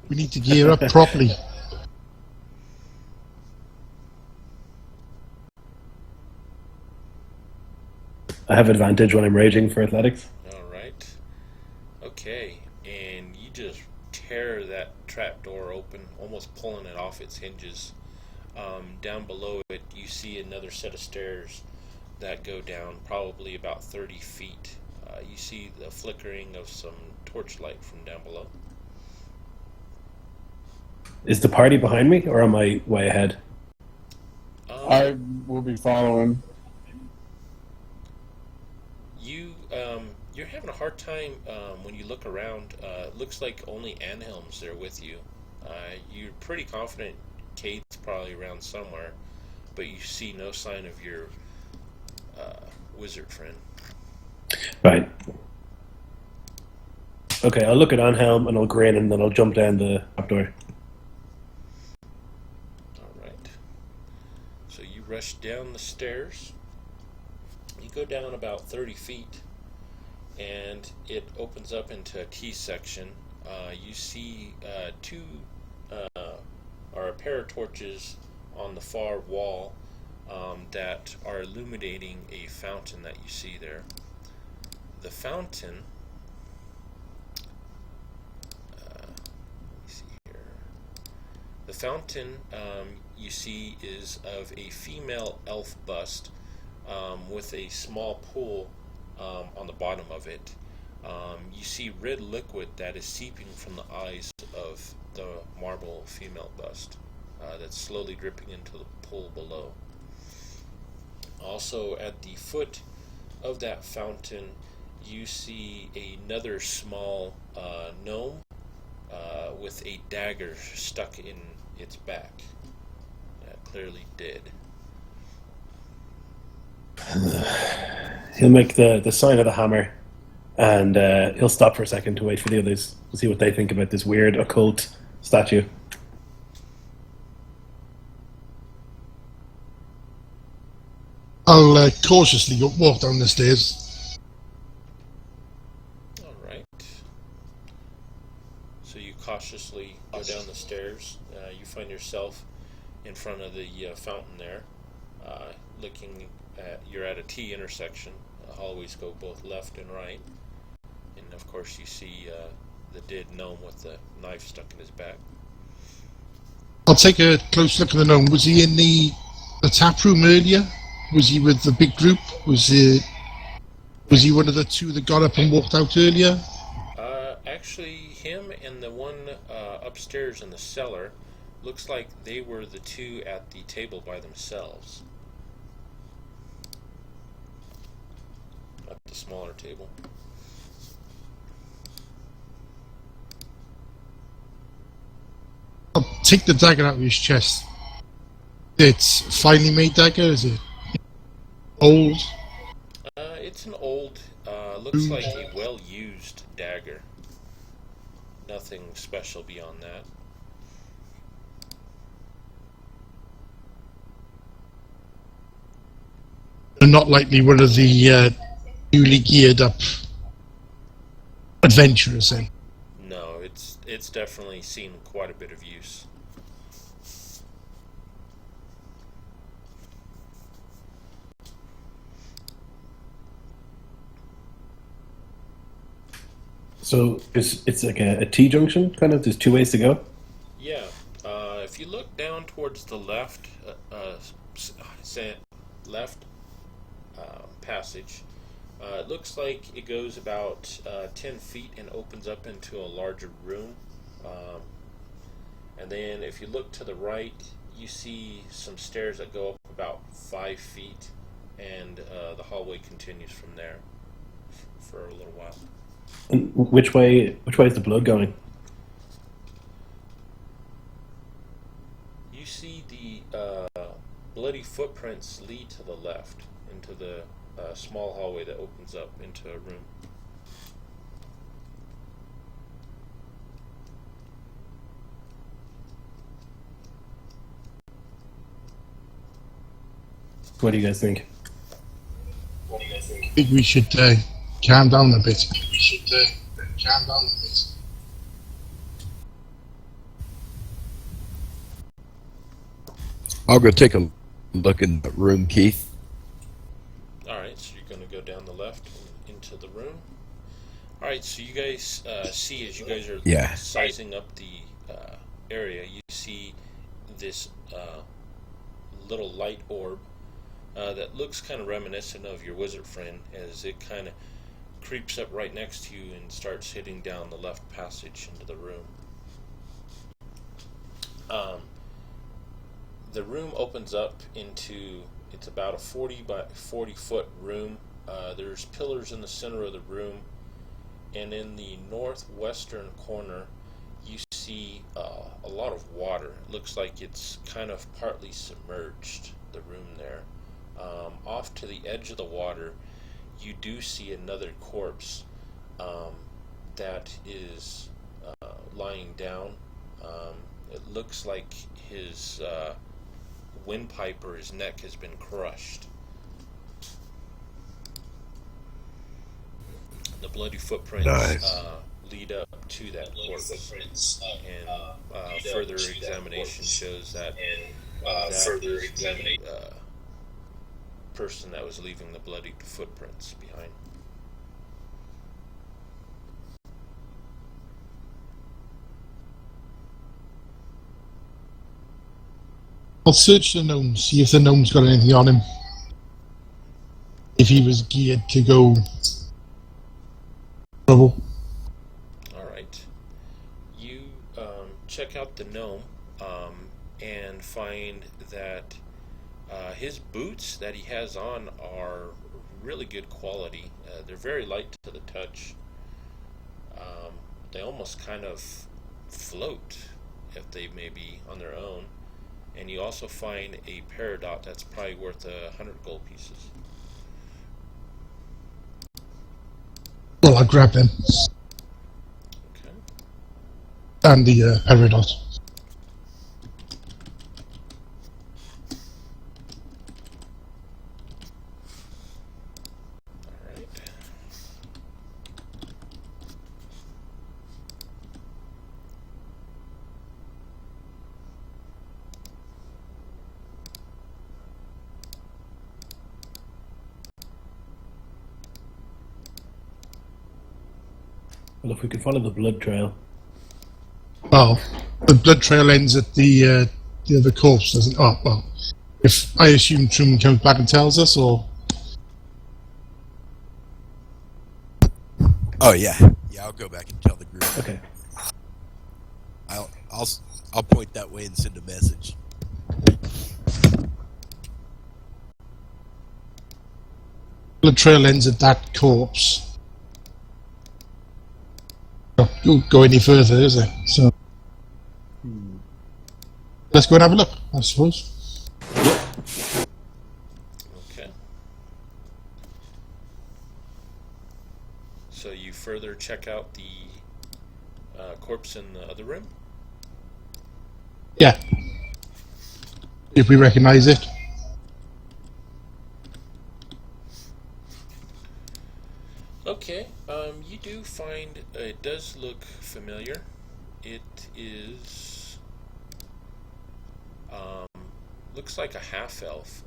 We need to gear up properly. I have advantage when I'm raging for athletics. Alright. Okay. And you just tear that trapdoor open, almost pulling it off its hinges. Down below it, you see another set of stairs that go down probably about 30 feet. You see the flickering of some torchlight from down below. Is the party behind me, or am I way ahead? I will be following. You're having a hard time when you look around. It looks like only Anhelm's there with you. You're pretty confident Kate's probably around somewhere, but you see no sign of your wizard friend. Right. Okay, I'll look at Anhelm and I'll grin and then I'll jump down the trapdoor. Alright. So you rush down the stairs. You go down about 30 feet and it opens up into a T section. You see two or a pair of torches on the far wall that are illuminating a fountain that you see there. the fountain. Let me see here. The fountain you see is of a female elf bust with a small pool on the bottom of it. You see red liquid that is seeping from the eyes of the marble female bust that's slowly dripping into the pool below. Also, at the foot of that fountain, you see another small gnome with a dagger stuck in its back. Clearly dead. He'll make the sign of the hammer, and he'll stop for a second to wait for the others to see what they think about this weird occult statue. I'll cautiously walk down the stairs. Alright. So you cautiously go down the stairs. You find yourself in front of the fountain there. Looking at, you're at a T intersection. Hallways go both left and right. And of course you see the dead gnome with the knife stuck in his back. I'll take a close look at the gnome. Was he in the tap room earlier? Was he with the big group? Was he one of the two that got up and walked out earlier? Actually, him and the one upstairs in the cellar looks like they were the two at the table by themselves. At the smaller table. I'll take the dagger out of his chest. It's finely made dagger, is it? Old? It's an old, looks like a well-used dagger. Nothing special beyond that. And not likely one of the newly geared up adventurers then. No, it's definitely seen quite a bit of use. So it's like a T junction, kind of. There's two ways to go. Yeah, if you look down towards the left, passage, it looks like it goes about 10 feet and opens up into a larger room. And then if you look to the right, you see some stairs that go up about 5 feet, and the hallway continues from there for a little while. And which way is the blood going? You see the bloody footprints lead to the left into the small hallway that opens up into a room. What do you guys think? I think we should calm down a bit. I'll go take a look in the room, Keith. Alright, so you're going to go down the left and into the room. Alright, so you guys see, as you guys are sizing up the area, you see this little light orb that looks kind of reminiscent of your wizard friend, as it kind of creeps up right next to you and starts hitting down the left passage into the room. The room opens up into, it's about a 40 by 40 foot room. There's pillars in the center of the room, and in the northwestern corner you see a lot of water. It looks like it's kind of partly submerged, the room there. Off to the edge of the water you do see another corpse that is lying down. It looks like his windpipe or his neck has been crushed. The bloody footprints lead up to that corpse, and further examination shows that that is the person that was leaving the bloody footprints behind. I'll search the gnome, see if the gnome's got anything on him. If he was geared to go trouble. All right. You check out the gnome and find that his boots that he has on are really good quality. They're very light to the touch. They almost kind of float if they may be on their own. And you also find a peridot that's probably worth 100 gold pieces. Well, I'll grab them. Okay. And the peridot. All right. Well, if we could follow the blood trail. Well, the blood trail ends at the other corpse, doesn't it? Oh, well. If I assume Truman comes back and tells us, or... Oh yeah, I'll go back and tell the group. Okay. I'll point that way and send a message. Blood trail ends at that corpse. Don't go any further, is it? So let's go and have a look, I suppose. Okay. So you further check out the corpse in the other room? Yeah. If we recognise it. Okay, you do find it does look familiar. It is, looks like a half-elf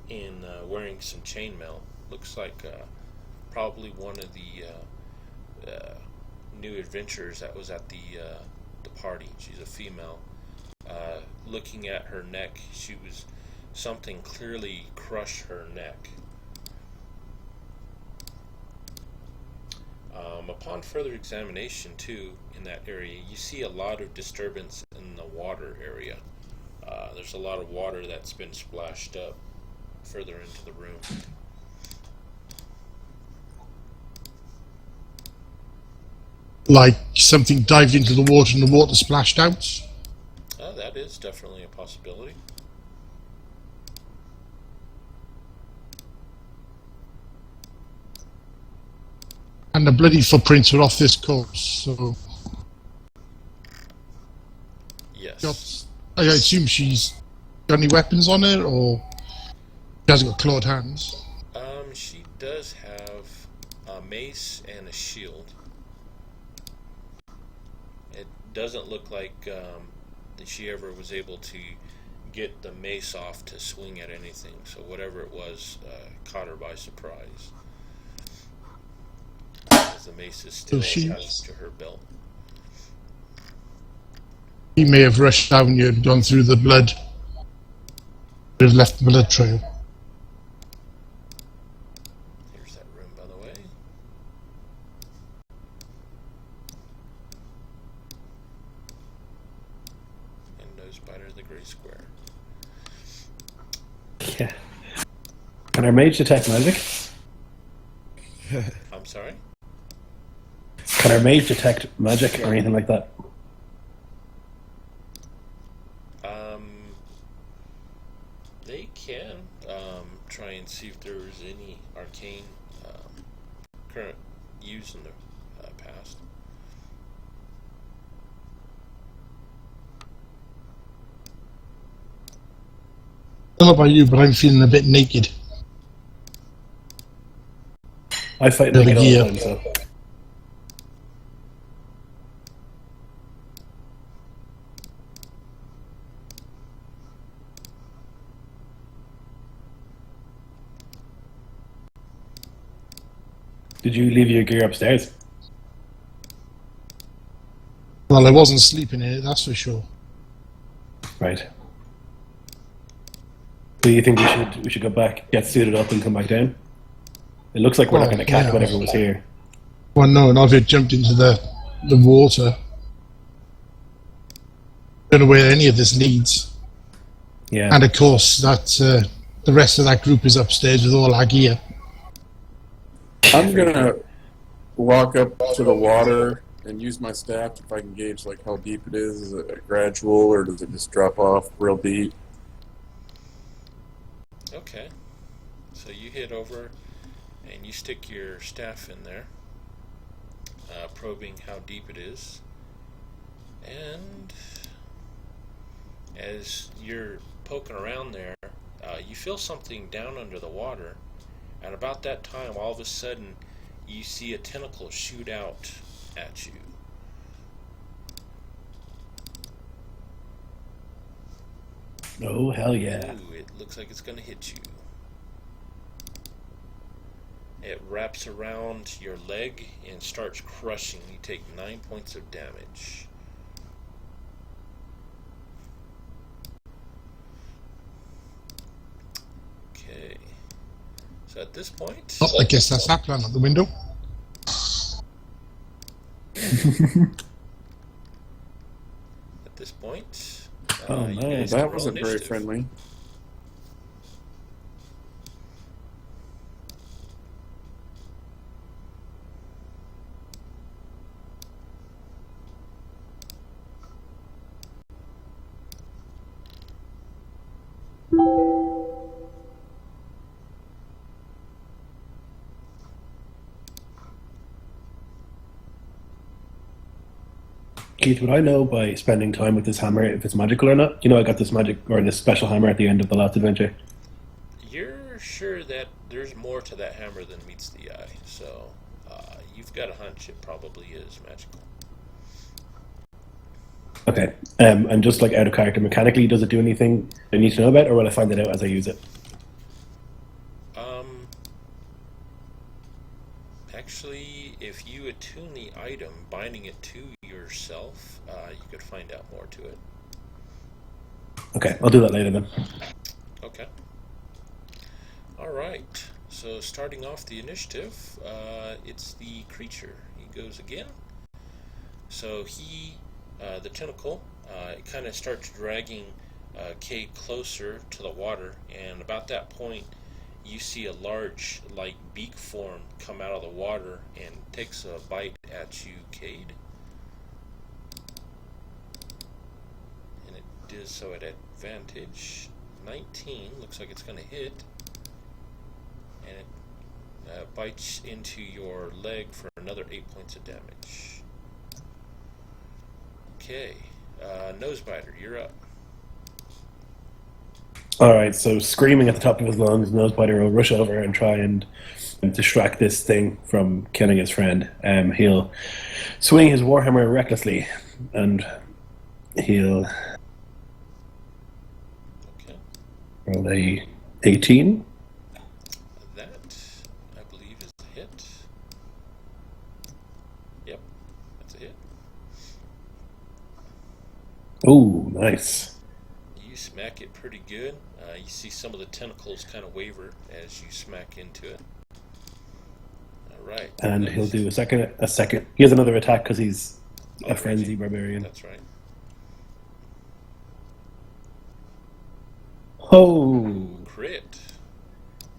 in wearing some chainmail. Looks like probably one of the new adventurers that was at the party. She's a female. Looking at her neck, something clearly crushed her neck. Upon further examination, too, in that area, you see a lot of disturbance in the water area. There's a lot of water that's been splashed up further into the room. Like something dived into the water and the water splashed out? That is definitely a possibility. And the bloody footprints are off this corpse, so... Yes. I assume she's got any weapons on her, or she hasn't got clawed hands? She does have a mace and a shield. It doesn't look like that she ever was able to get the mace off to swing at anything, so whatever it was caught her by surprise. As the mace is still attached to her belt. He may have rushed down you and gone through the blood. Would have left the blood trail. Here's that room, by the way. And no spider the gray square. Yeah. Can our mage detect magic? I'm sorry? Can our mage detect magic or anything like that? They can try and see if there's any arcane current use in the past. I don't know about you, but I'm feeling a bit naked. I fight naked all the time, so... Did you leave your gear upstairs? Well, I wasn't sleeping in it, that's for sure. Right. So you think we should go back, get suited up, and come back down? It looks like we're not Well, going to catch yeah. whatever was here. Well, no, and I've jumped into the water. Don't know where any of this leads. Yeah. And of course, that the rest of that group is upstairs with all our gear. I'm gonna walk up to the water and use my staff if I can gauge like how deep it is. Is it gradual or does it just drop off real deep? Okay. So you head over and you stick your staff in there, probing how deep it is. And as you're poking around there, you feel something down under the water. And about that time, all of a sudden, you see a tentacle shoot out at you. Oh, hell yeah. Ooh, it looks like it's going to hit you. It wraps around your leg and starts crushing. You take 9 points of damage. Okay. So at this point... Oh, I guess that's that plan out the window. At this point... Oh, you nice. guys can That roll wasn't very initiative. friendly. Keith, would I know by spending time with this hammer if it's magical or not? You know, I got this magic or this special hammer at the end of the last adventure. You're sure that there's more to that hammer than meets the eye, so you've got a hunch it probably is magical. Okay. And just like out of character, mechanically, does it do anything I need to know about, or will I find it out as I use it? Actually, if you attune the item, binding it to yourself, you could find out more to it. Okay, I'll do that later then. Okay. Alright, so starting off the initiative, it's the creature. He goes again. So the tentacle, it kind of starts dragging Cade closer to the water, and about that point, you see a large, like, beak form come out of the water and takes a bite at you, Cade. And it does so at advantage. 19, looks like it's going to hit. And it bites into your leg for another 8 points of damage. Okay, Nosebiter, you're up. Alright, so screaming at the top of his lungs, Nosebiter will rush over and try and distract this thing from killing his friend. He'll swing his warhammer recklessly, and he'll Okay. roll a 18. That, I believe, is a hit. Yep, that's a hit. Oh, nice. You smack it pretty good. You see some of the tentacles kind of waver as you smack into it. Alright. And next. he'll do a second. He has another attack because he's Oh, a frenzy barbarian. That's right. Oh, Crit.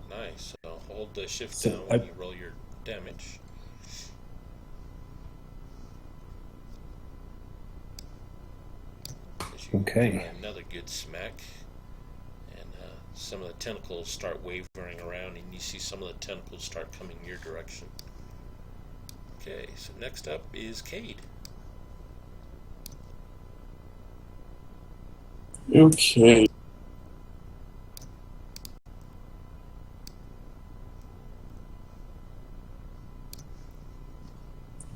Nice. So hold the shift So down when you roll your damage. As you Okay. give another good smack. And some of the tentacles start wavering around, and you see some of the tentacles start coming your direction. Okay, so next up is Cade. Okay.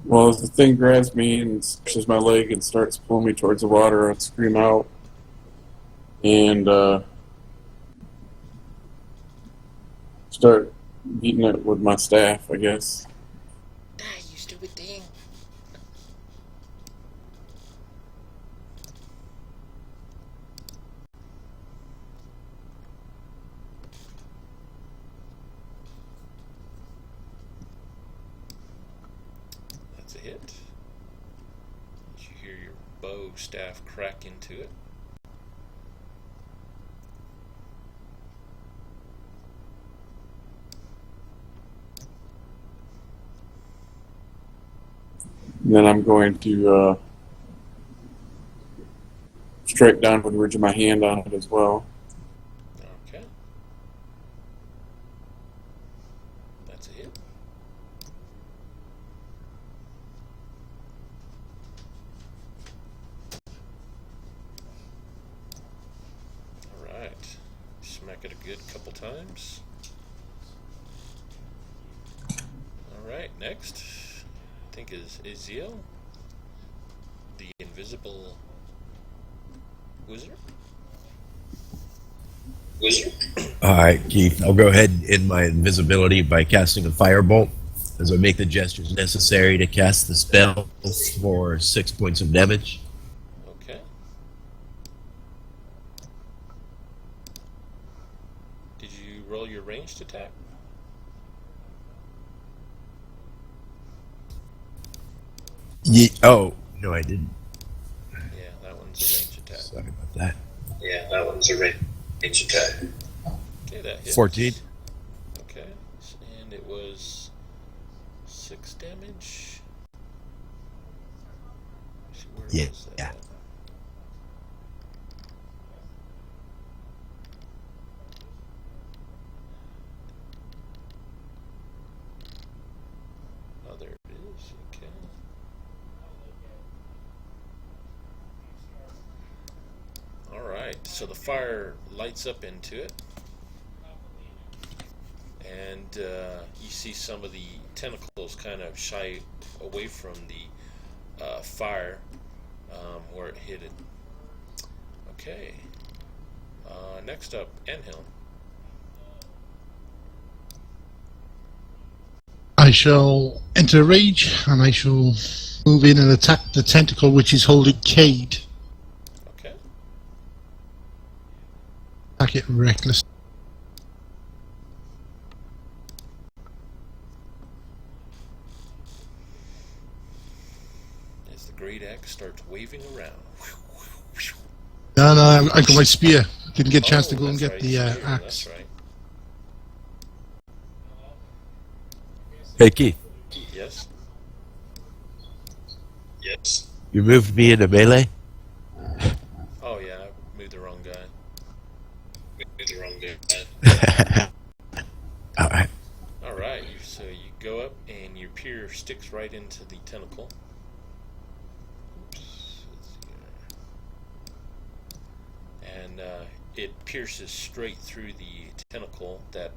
Well, if the thing grabs me and pushes my leg and starts pulling me towards the water, I'd scream out and start beating it with my staff, I guess. Die, you stupid thing. rogue staff crack into it. Then I'm going to strike down with the ridge of my hand on it as well. Okay. That's a hit. Alright. Smack it a good couple times. Alright, next. I think is Iziel, the invisible wizard. All right, Keith. I'll go ahead and end my invisibility by casting a firebolt as I make the gestures necessary to cast the spell for 6 points of damage. Okay. Did you roll your ranged attack? Oh, no, I didn't. Yeah, that one's a ranged attack. Sorry about that. Yeah, that one's a range attack. Okay, that hits. 14. Okay, and it was 6 damage. Where Yeah, was that? yeah. Oh, there it is. Okay. Alright, so the fire lights up into it. And you see some of the tentacles kind of shy away from the fire where it hit it. Okay. Next up, Enhelm. I shall enter a rage, and I shall move in and attack the tentacle which is holding Cade. Okay. Attack it reckless. As the great axe starts waving around. No, I got my spear. Didn't get a chance to go and that's get right, the spear, axe. That's right. Hey, Keith. Yes. Yes. You moved me into melee? Oh yeah, I moved the wrong guy. With the wrong guy. All right. Alright, so you go up and your spear sticks right into the tentacle. Oops, let's see here. And it pierces straight through the tentacle that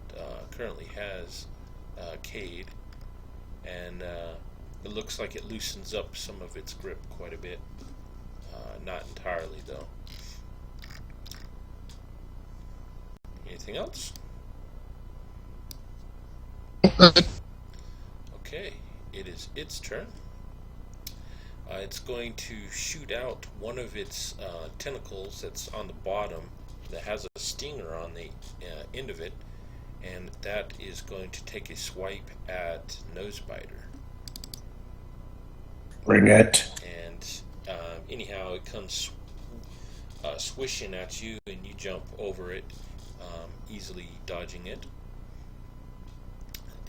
currently has Cade. And it looks like it loosens up some of its grip quite a bit. Not entirely, though. Anything else? Okay, it is its turn. It's going to shoot out one of its tentacles that's on the bottom that has a stinger on the end of it, and that is going to take a swipe at Nosebiter. Bring it. And anyhow, it comes swishing at you, and you jump over it, easily dodging it.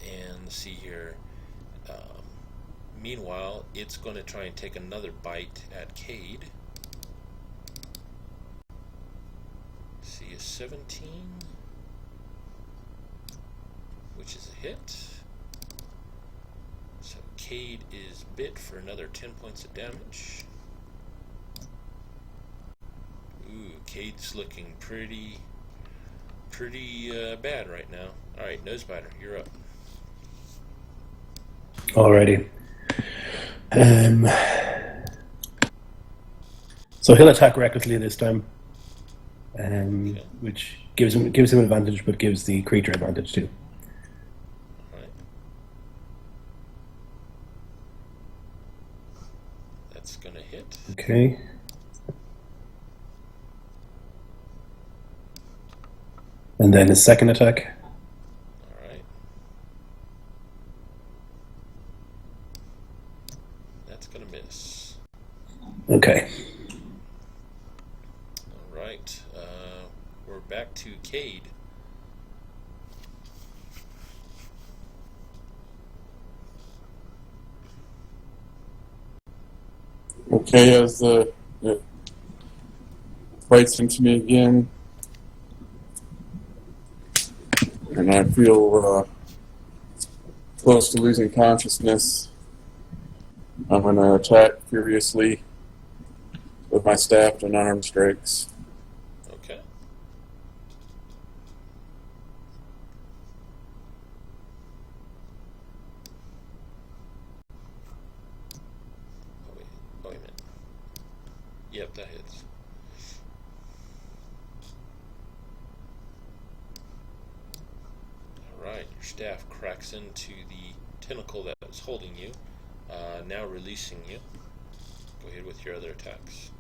And let's see here. Meanwhile, it's going to try and take another bite at Cade. Let's see, a 17, which is a hit. So Cade is bit for another 10 points of damage. Ooh, Cade's looking pretty bad right now. Alright, Nosebiter, you're up. Alrighty. So he'll attack recklessly this time, Okay. which gives him advantage, but gives the creature advantage too. Alright. That's gonna hit. Okay. And then his second attack. Alright. That's gonna miss. Okay. Cade. Okay, as the it bites into me again, and I feel close to losing consciousness, I'm going to attack furiously with my staffed and unarmed strikes. Okay. Oh, wait a minute. Yep, that hits. Alright, your staff cracks into the tentacle that was holding you, now releasing you. Go ahead with your other attacks.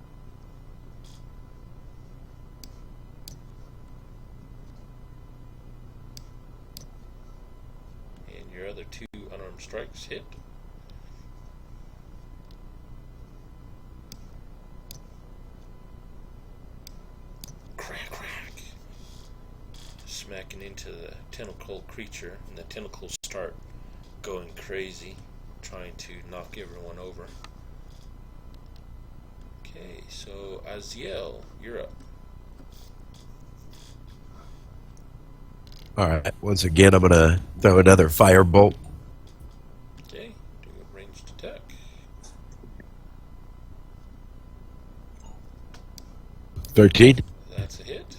And your other 2 unarmed strikes hit. Crack, crack. Smacking into the tentacle creature, and the tentacles start going crazy, trying to knock everyone over. Okay, so Aziel, you're up. Alright, once again, I'm going to throw another firebolt. Okay, do a ranged attack. $13. That's a hit.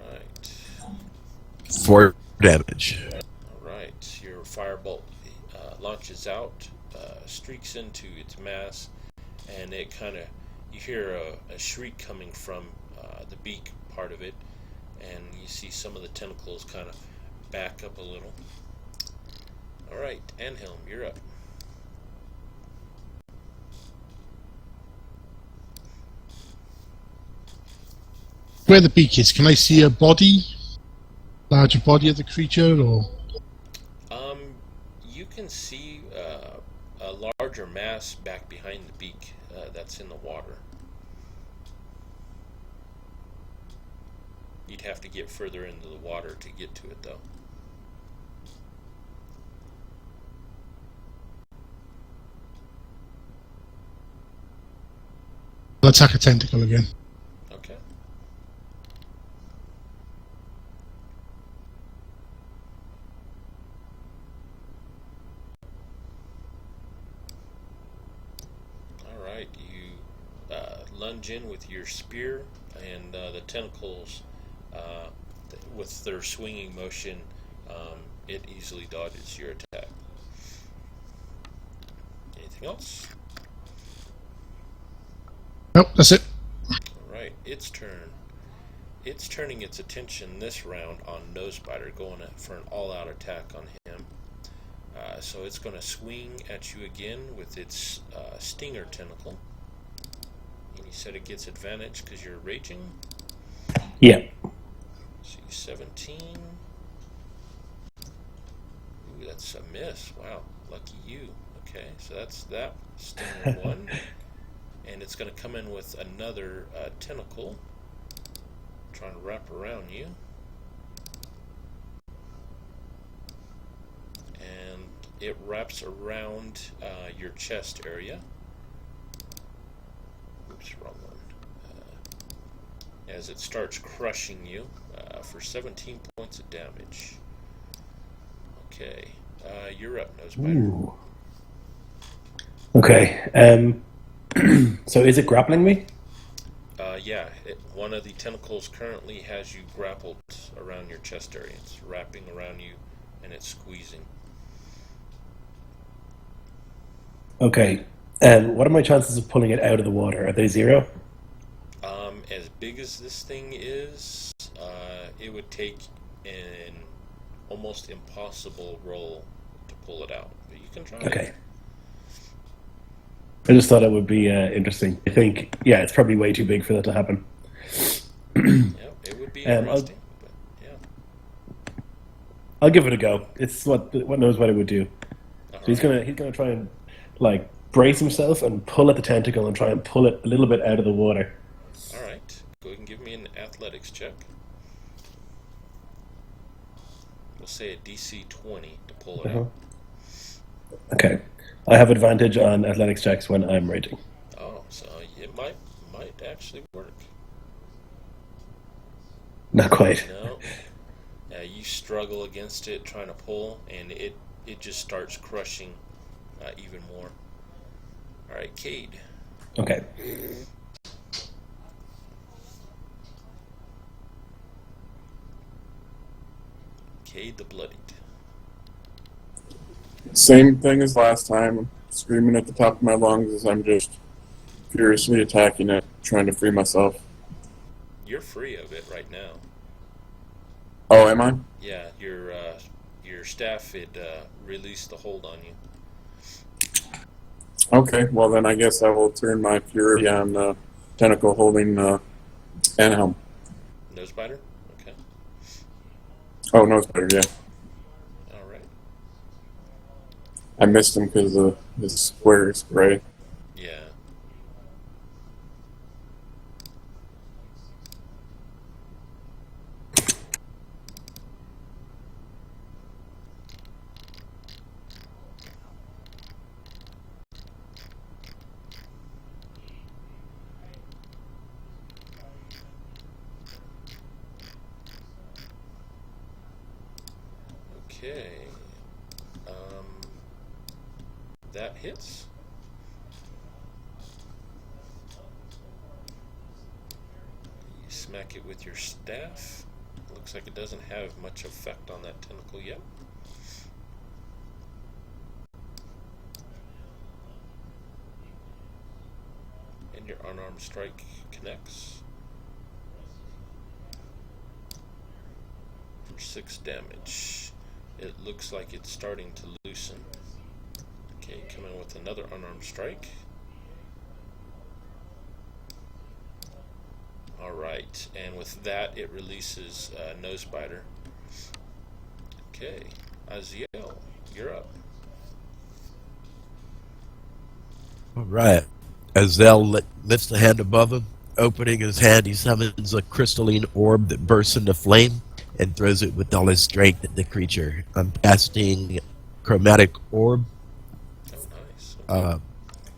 Alright. 4 damage. Alright, your firebolt launches out, streaks into its mass, and it kind of, you hear a shriek coming from the beak part of it, and you see some of the tentacles kind of back up a little. Alright, Anhelm, you're up. Where the beak is, can I see a body? Larger body of the creature, or? You can see a larger mass back behind the beak that's in the water. You'd have to get further into the water to get to it, though. I'll attack a tentacle again. Okay. Alright, you lunge in with your spear, and the tentacles, with their swinging motion, it easily dodges your attack. Anything else? Nope, that's it. Alright, its turn. It's turning its attention this round on Nosebiter, going for an all-out attack on him. So it's going to swing at you again with its stinger tentacle. And you said it gets advantage because you're raging. Yeah. So 17. Ooh, that's a miss. Wow, lucky you. Okay, so that's that. Stinger 1. And it's going to come in with another tentacle, trying to wrap around you. And it wraps around your chest area. Oops, wrong one. As it starts crushing you for 17 points of damage. Okay, you're up, Nosebiter. Ooh. Okay. So is it grappling me? Yeah, one of the tentacles currently has you grappled around your chest area. It's wrapping around you, and it's squeezing. Okay. What are my chances of pulling it out of the water? Are they 0? As big as this thing is, it would take an almost impossible roll to pull it out. But you can try. Okay. I just thought it would be interesting. I think, yeah, it's probably way too big for that to happen. Yeah, it would be interesting. But yeah. I'll give it a go. It's what knows what it would do. So he's gonna try and like brace himself and pull at the tentacle and try and pull it a little bit out of the water. All right. Go ahead and give me an athletics check. We'll say a DC 20 to pull it out. Okay. I have advantage on athletics checks when I'm rating. Oh, so it might actually work. Not quite. No. You struggle against it, trying to pull, and it just starts crushing even more. All right, Cade. Okay. Cade the Bloodied. Same thing as last time. Screaming at the top of my lungs as I'm just furiously attacking it, trying to free myself. You're free of it right now. Oh, am I? Yeah, your staff had released the hold on you. Okay, well then I guess I will turn my fury on the tentacle holding Anhelm. Nosebiter? Okay. Oh, no, it's better, yeah. All right. I missed him because of his square spray. Yeah. Okay. That hits. You smack it with your staff. Looks like it doesn't have much effect on that tentacle yet. And your unarmed strike connects for 6 damage. It looks like it's starting to loosen. Okay, come in with another unarmed strike. Alright, and with that it releases Nosebiter. Okay, Aziel, you're up. All right. Azel lifts the hand above him. Opening his hand, he summons a crystalline orb that bursts into flame and throws it with all his strength at the creature. I'm casting Chromatic Orb. Oh, nice. Okay.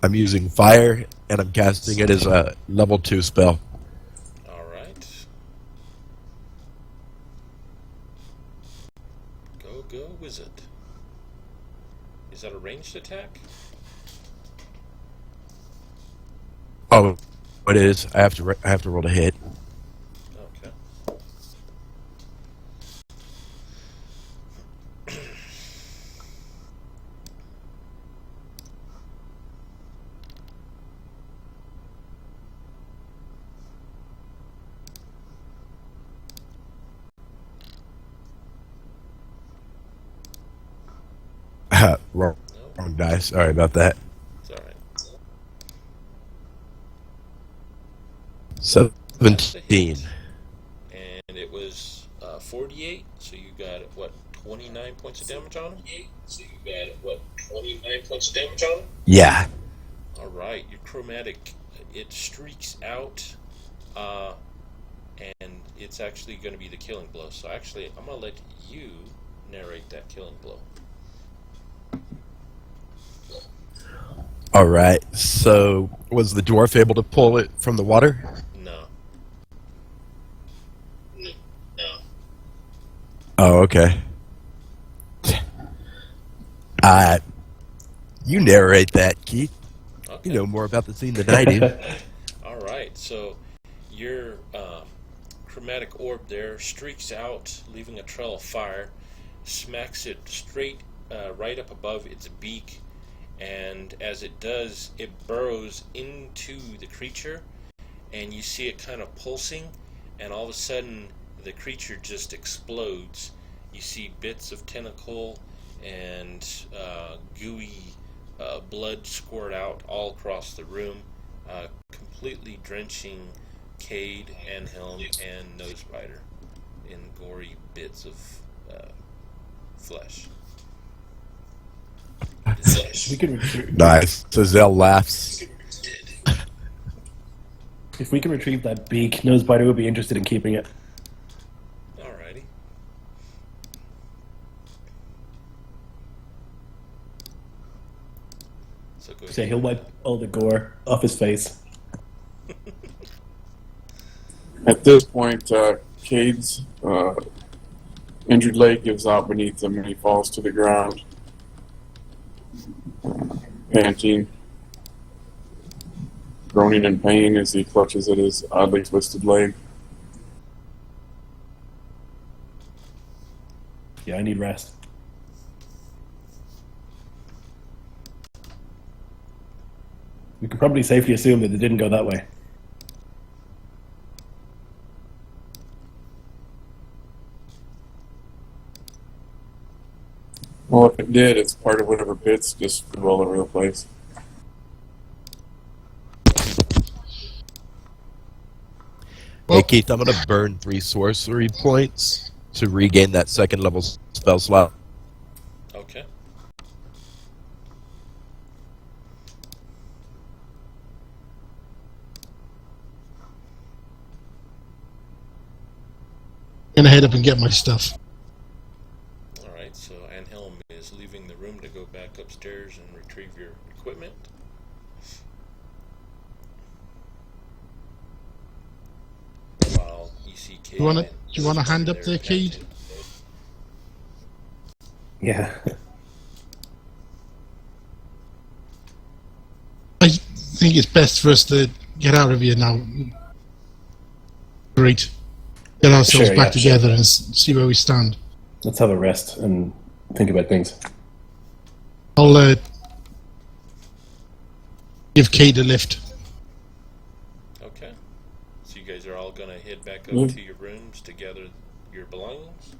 I'm using fire, and I'm casting it as a level 2 spell. Alright. Go, wizard. Is that a ranged attack? Oh, it is. I have to roll to hit. Okay. Wrong dice. Sorry about that. It's alright. 17. And it was 48, so you got, what, 29 points of damage on him? So you got, what, 29 points of damage on him? Yeah. Alright, your chromatic, it streaks out, and it's actually going to be the killing blow. So actually, I'm going to let you narrate that killing blow. All right. So, was the dwarf able to pull it from the water? No. No. Oh, okay. You narrate that, Keith. Okay. You know more about the scene than I do. Alright, so your chromatic orb there streaks out, leaving a trail of fire, smacks it straight right up above its beak, and as it does, it burrows into the creature, and you see it kind of pulsing, and all of a sudden the creature just explodes. You see bits of tentacle and gooey blood squirt out all across the room, completely drenching Cade, Anhelm, and Nosebiter in gory bits of flesh. We can retrieve, Nice. So Zell laughs. if we can retrieve that beak, no spider would be interested in keeping it. Alrighty. So go Say ahead. he'll wipe all the gore off his face. At this point, Cade's injured leg gives out beneath him and he falls to the ground, panting, groaning in pain as he clutches at his oddly twisted leg. Yeah, I need rest. We can probably safely assume that it didn't go that way. Well, if it did, it's part of whatever bits just flew all over the place. Hey Keith, I'm gonna burn 3 sorcery points to regain that second level spell slot. Okay. I'm gonna head up and get my stuff. Alright, so Anhelm is leaving the room to go back upstairs and retrieve your equipment. While you see Cade. Do you want a hand up there, Cade? Yeah. I think it's best for us to get out of here now. Great. Get ourselves Sure, back yeah, together and see where we stand. Let's have a rest and think about things. I'll give Cade a lift. Okay. So you guys are all gonna head back up Mm. to your rooms to gather your belongings?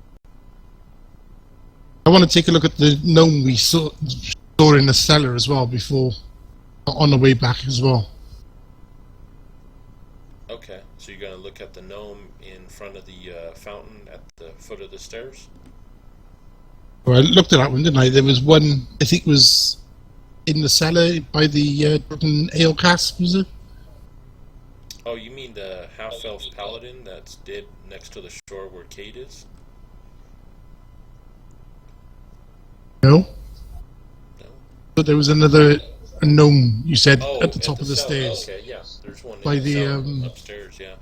I want to take a look at the gnome we saw in the cellar as well before, on the way back as well. Okay. So you're gonna look at the gnome in front of the fountain at the foot of the stairs? Well, I looked at that one, didn't I? There was one, I think it was in the cellar by the broken ale cask, was it? Oh, you mean the half-elf paladin that's dead next to the shore where Cade is? No? No? But there was another a gnome, you said, Oh, at the top of the cellar. stairs. Okay, yeah. There's one By in the the, cellar upstairs, yeah.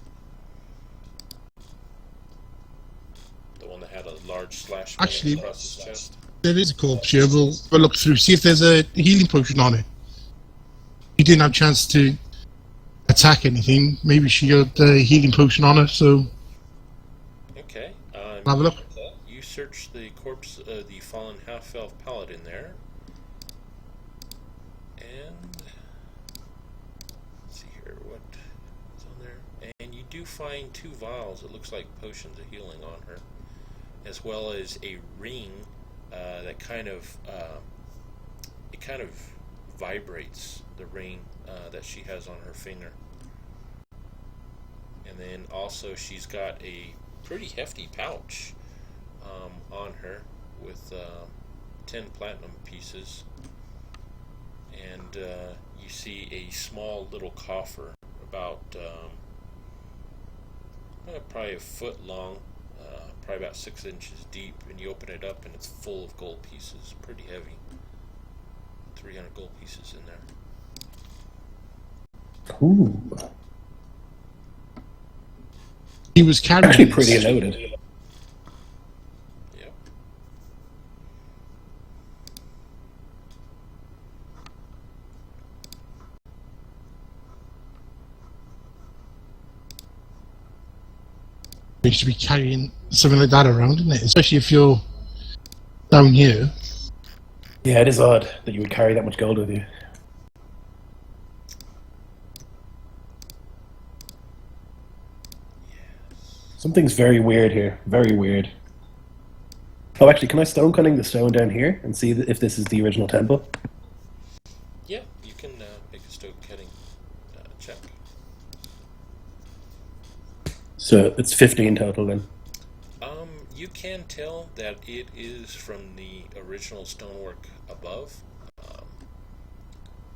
The one that had a large slash mark Actually- across his chest. There is a corpse here. We'll look through, see if there's a healing potion on it. She didn't have a chance to attack anything. Maybe she got a healing potion on her, so Okay. have a look. You search the corpse of the fallen half-elf paladin there. And let's see here what is on there. And you do find 2 vials, it looks like potions of healing on her, as well as a ring that kind of vibrates, the ring that she has on her finger. And then also she's got a pretty hefty pouch on her with 10 platinum pieces, and you see a small little coffer about probably a foot long, probably about 6 inches deep, and you open it up and it's full of gold pieces, pretty heavy, 300 gold pieces in there. Ooh. He was carrying Actually this. pretty loaded. Yep. You should be carrying something like that around, isn't it? Especially if you're down here. Yeah, it is odd that you would carry that much gold with you. Something's very weird here. Very weird. Oh, actually, can I stone cutting the stone down here and see if this is the original temple? Yeah, you can make a stone cutting check. So it's 15 total then. You can tell that it is from the original stonework above.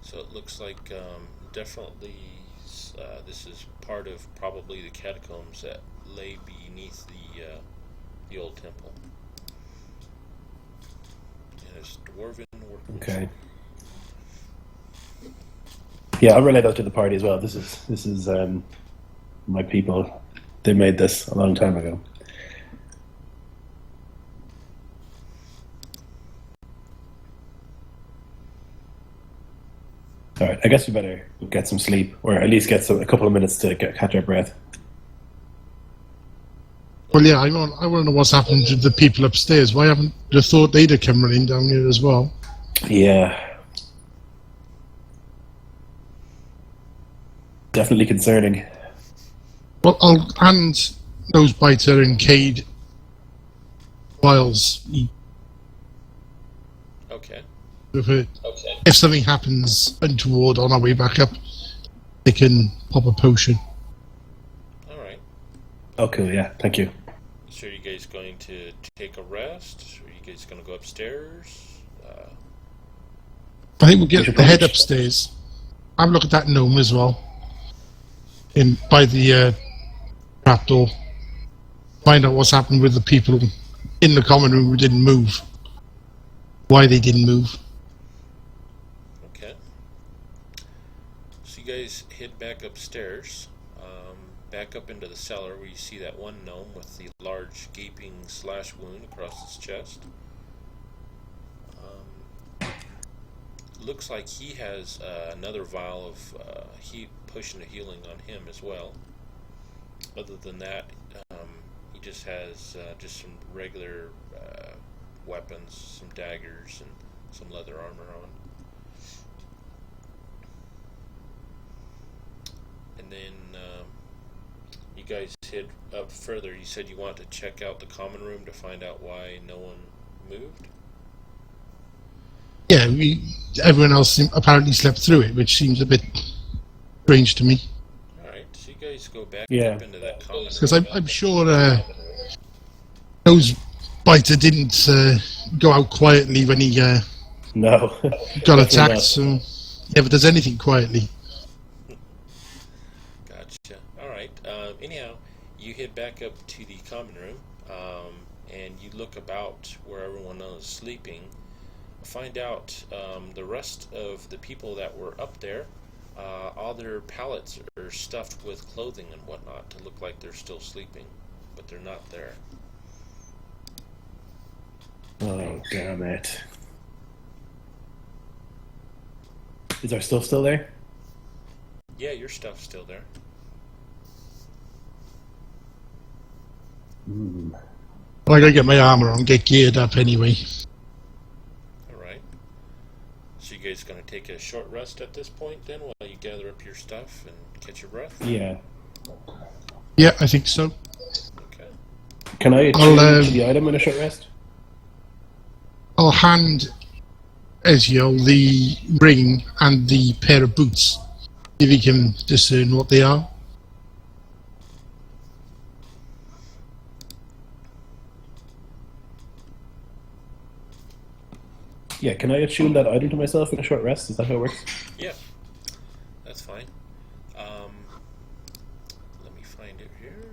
So it looks like definitely this is part of probably the catacombs that lay beneath the old temple. And it's dwarven workmanship. Okay. Yeah, I'll relay that to the party as well. This is my people. They made this a long time ago. All right, I guess we better get some sleep, or at least get a couple of minutes to catch our breath. Well, yeah, I want to know what's happened to the people upstairs. Why haven't you thought they'd have come running down here as well? Yeah. Definitely concerning. Well, I'll hand Nosebiter and Cade Wiles. Okay. If something happens untoward on our way back up, they can pop a potion. Alright. Oh, cool, yeah, thank you. So are you guys going to take a rest? Are you guys going to go upstairs? I think we'll get the head upstairs. I'll look at that gnome as well. By the trapdoor. Find out what's happened with the people in the common room who didn't move. Why they didn't move. Okay. So you guys head back upstairs. Back up into the cellar where you see that one gnome with the large gaping slash wound across its chest. Looks like he has another vial of potion of healing on him as well. Other than that, he just has just some regular weapons, some daggers, and some leather armor on. And then you guys head up further. You said you want to check out the common room to find out why no one moved? Yeah, everyone else apparently slept through it, which seems a bit strange to me. Alright, so you guys go back Yeah. up into that common room. Because I'm sure Nosebiter didn't go out quietly when he No. got Definitely attacked, not. so he never does anything quietly. Gotcha. Alright, anyhow, you head back up to the common room, and you look about where everyone else is sleeping. Find out the rest of the people that were up there, all their pallets are stuffed with clothing and whatnot to look like they're still sleeping, but they're not there. Oh, damn it. Is our stuff still there? Yeah, your stuff's still there. Hmm. Well, I gotta get my armor on, get geared up anyway. Alright. So you guys gonna take a short rest at this point then while you gather up your stuff and catch your breath? Yeah. Yeah, I think so. Okay. Can I change the item in a short rest? I'll hand Ezio the ring and the pair of boots, if he can discern what they are. Yeah, can I attune that item to myself in a short rest? Is that how it works? Yeah, that's fine. Let me find it here.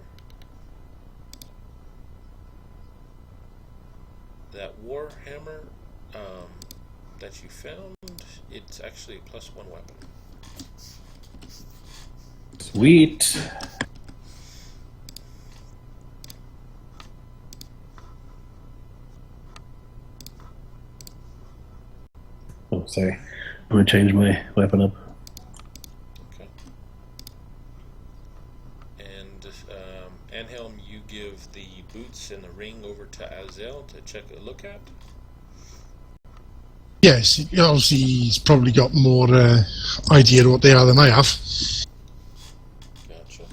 That warhammer that you found, it's actually a +1 weapon. Sweet. Oh, sorry. I'm going to change my weapon up. Okay. And Anhelm, you give the boots and the ring over to Azel to check a look at. Yes, obviously he's probably got more idea of what they are than I have. Gotcha.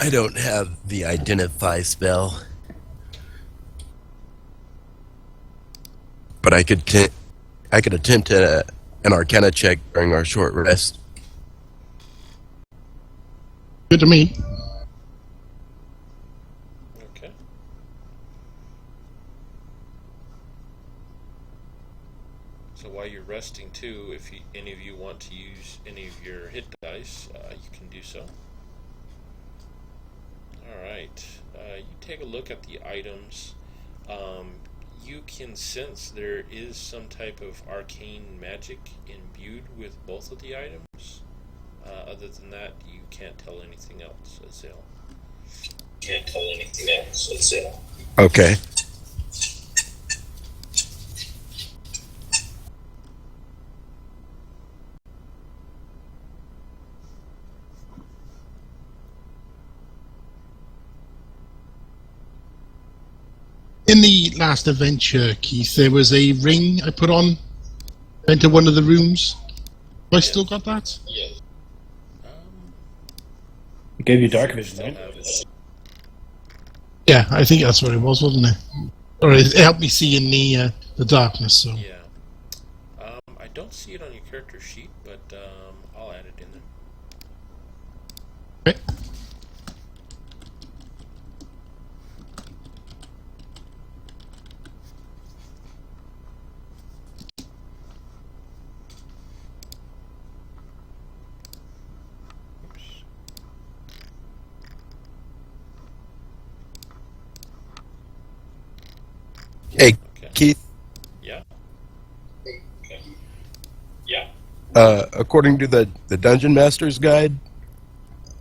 I don't have the identify spell, but I could attempt an Arcana check during our short rest. Good to me. Okay. So while you're resting too, if any of you want to use any of your hit dice, you can do so. Alright, you take a look at the items. You can sense there is some type of arcane magic imbued with both of the items. Other than that, you can't tell anything else, Azale. Okay. In the last adventure, Keith, there was a ring I put on into one of the rooms. Have I still got that? It gave you dark vision, Still right? have it. Yeah, I think that's what it was, wasn't it? Or it helped me see in the darkness. So Yeah. I don't see it on your character sheet, but I'll add it in there. okay. Oops. Hey, Okay. Keith. Yeah. According to the Dungeon Master's Guide,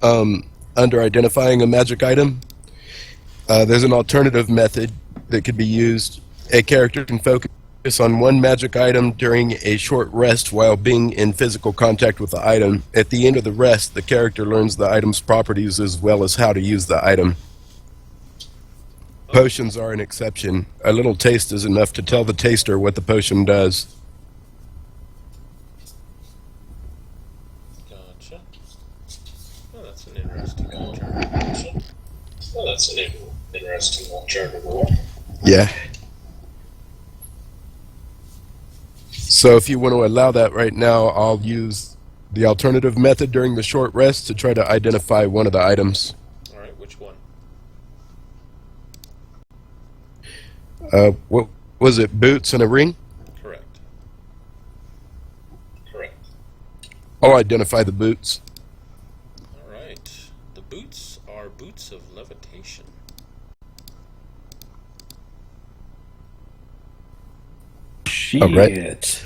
under identifying a magic item, there's an alternative method that could be used. A character can focus on one magic item during a short rest while being in physical contact with the item. At the end of the rest, the character learns the item's properties as well as how to use the item. Potions are an exception. A little taste is enough to tell the taster what the potion does. Gotcha. Oh, that's an interesting alternative. Yeah. So if you want to allow that right now, I'll use the alternative method during the short rest to try to identify one of the items. Alright, which one? What was it? Boots and a ring? Correct. I'll identify the boots. Alright. The boots are boots of levitation. Shit. All right.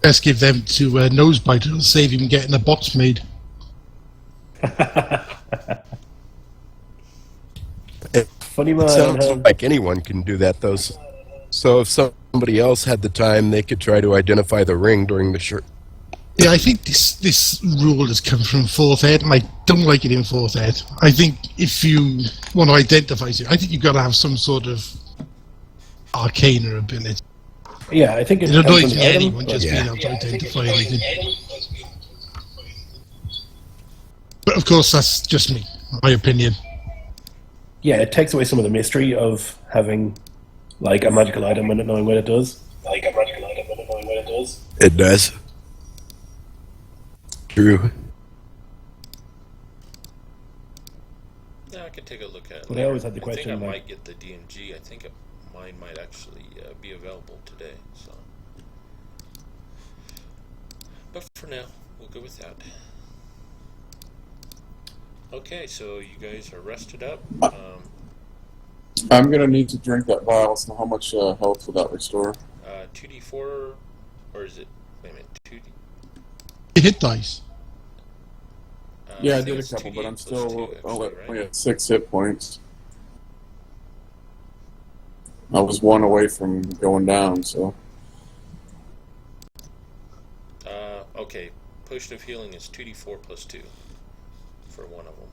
Let's give them to Nosebite. It'll save him getting a box made. Funny man. It sounds like anyone can do that, though. So if somebody else had the time, they could try to identify the ring during the short. Yeah, I think this rule has come from 4th Ed, and I don't like it in 4th Ed. I think if you want to identify it, I think you've got to have some sort of arcana ability. Yeah, I think it It depends annoys on me the item, anyone but just yeah. being able to identify anything. But of course, that's just me, my opinion. yeah, it takes away some of the mystery of having like a magical item and not knowing what it does. It does. True. Yeah, I could take a look at it. But I always had the I question, think I like- might get the DMG. I think mine might actually be available today. So, but for now, we'll go with that. Okay, so you guys are rested up. I'm gonna need to drink that vial. So how much health will that restore? 2d4, or is it? Wait a minute, 2d. You hit dice. Yeah, I think did a it's couple, 2d but I'm plus still 2, only actually, right? at 6 hit points. I was one away from going down, so Okay, potion of healing is 2d4 plus 2 for one of them.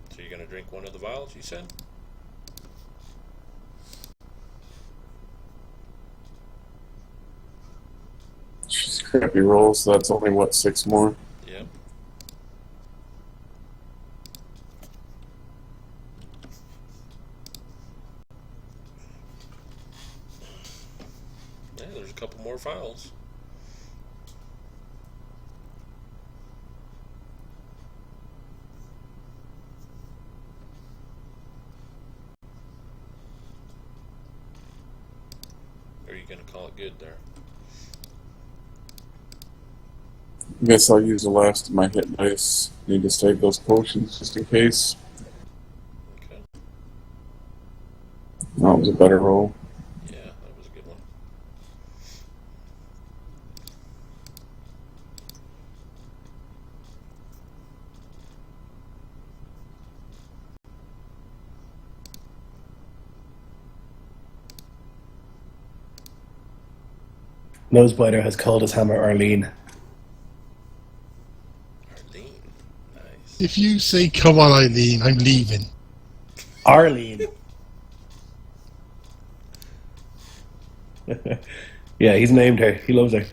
So you're going to drink one of the vials, you said? she's crappy rolls. So that's only what 6 more. Yep. Yeah, there's a couple more vials. Or are you going to call it good there? I guess I'll use the last of my hit dice. Need to save those potions just in case. Okay. That was a better roll. Yeah, that was a good one. Nosebiter has called his hammer Arlene. Arlene. Nice. If you say, come on, Eileen, I'm leaving. Arlene. Yeah, he's named her. He loves her.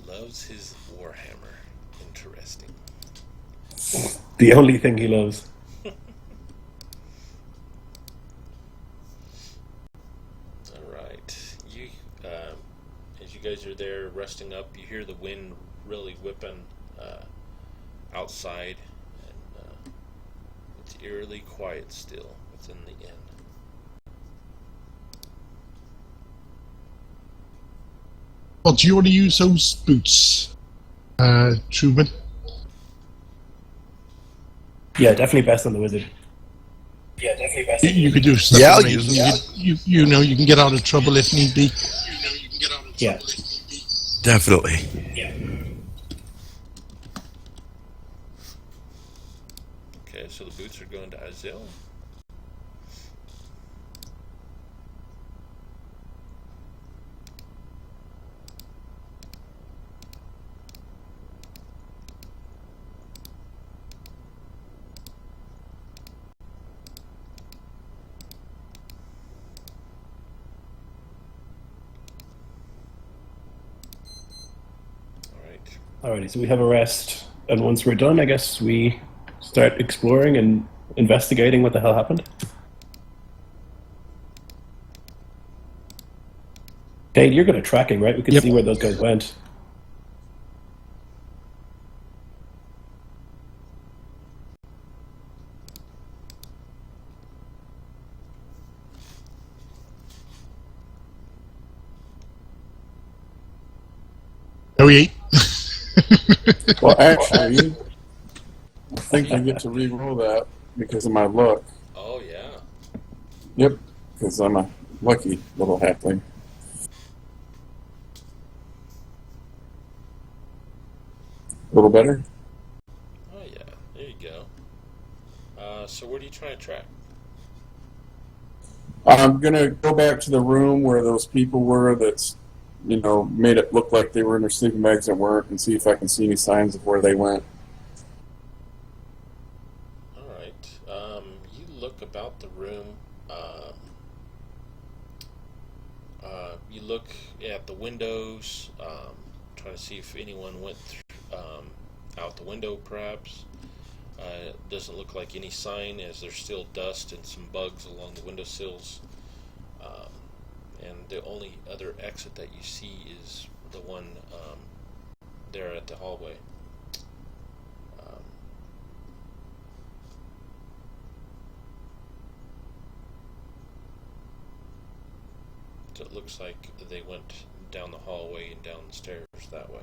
Loves his Warhammer. Interesting. The only thing he loves. Alright. As you guys are there resting up, you hear the wind really whipping outside, and it's eerily quiet still within the inn. Well, do you want to use those boots, Truman? Yeah, definitely best on the wizard. You could do stuff. Yeah, I'll with use them. You know, you can get out of trouble if need be. Yeah. Definitely. Okay, so the boots are going to Azil. Alrighty, so we have a rest, and once we're done, I guess we start exploring and investigating what the hell happened. Cade, you're good at tracking, right? We can Yep. see where those guys went. Oh, yeah. Well, actually, I think I get to re-roll that because of my luck. Oh, yeah. Yep, because I'm a lucky little halfling. A little better? Oh, yeah. There you go. So where do you try to track? I'm going to go back to the room where those people were that's, made it look like they were in their sleeping bags that weren't, and see if I can see any signs of where they went. Alright. You look about the room. You look at the windows, trying to see if anyone went out the window, perhaps. Doesn't look like any sign, as there's still dust and some bugs along the windowsills. And the only other exit that you see is the one there at the hallway. So it looks like they went down the hallway and down the stairs that way.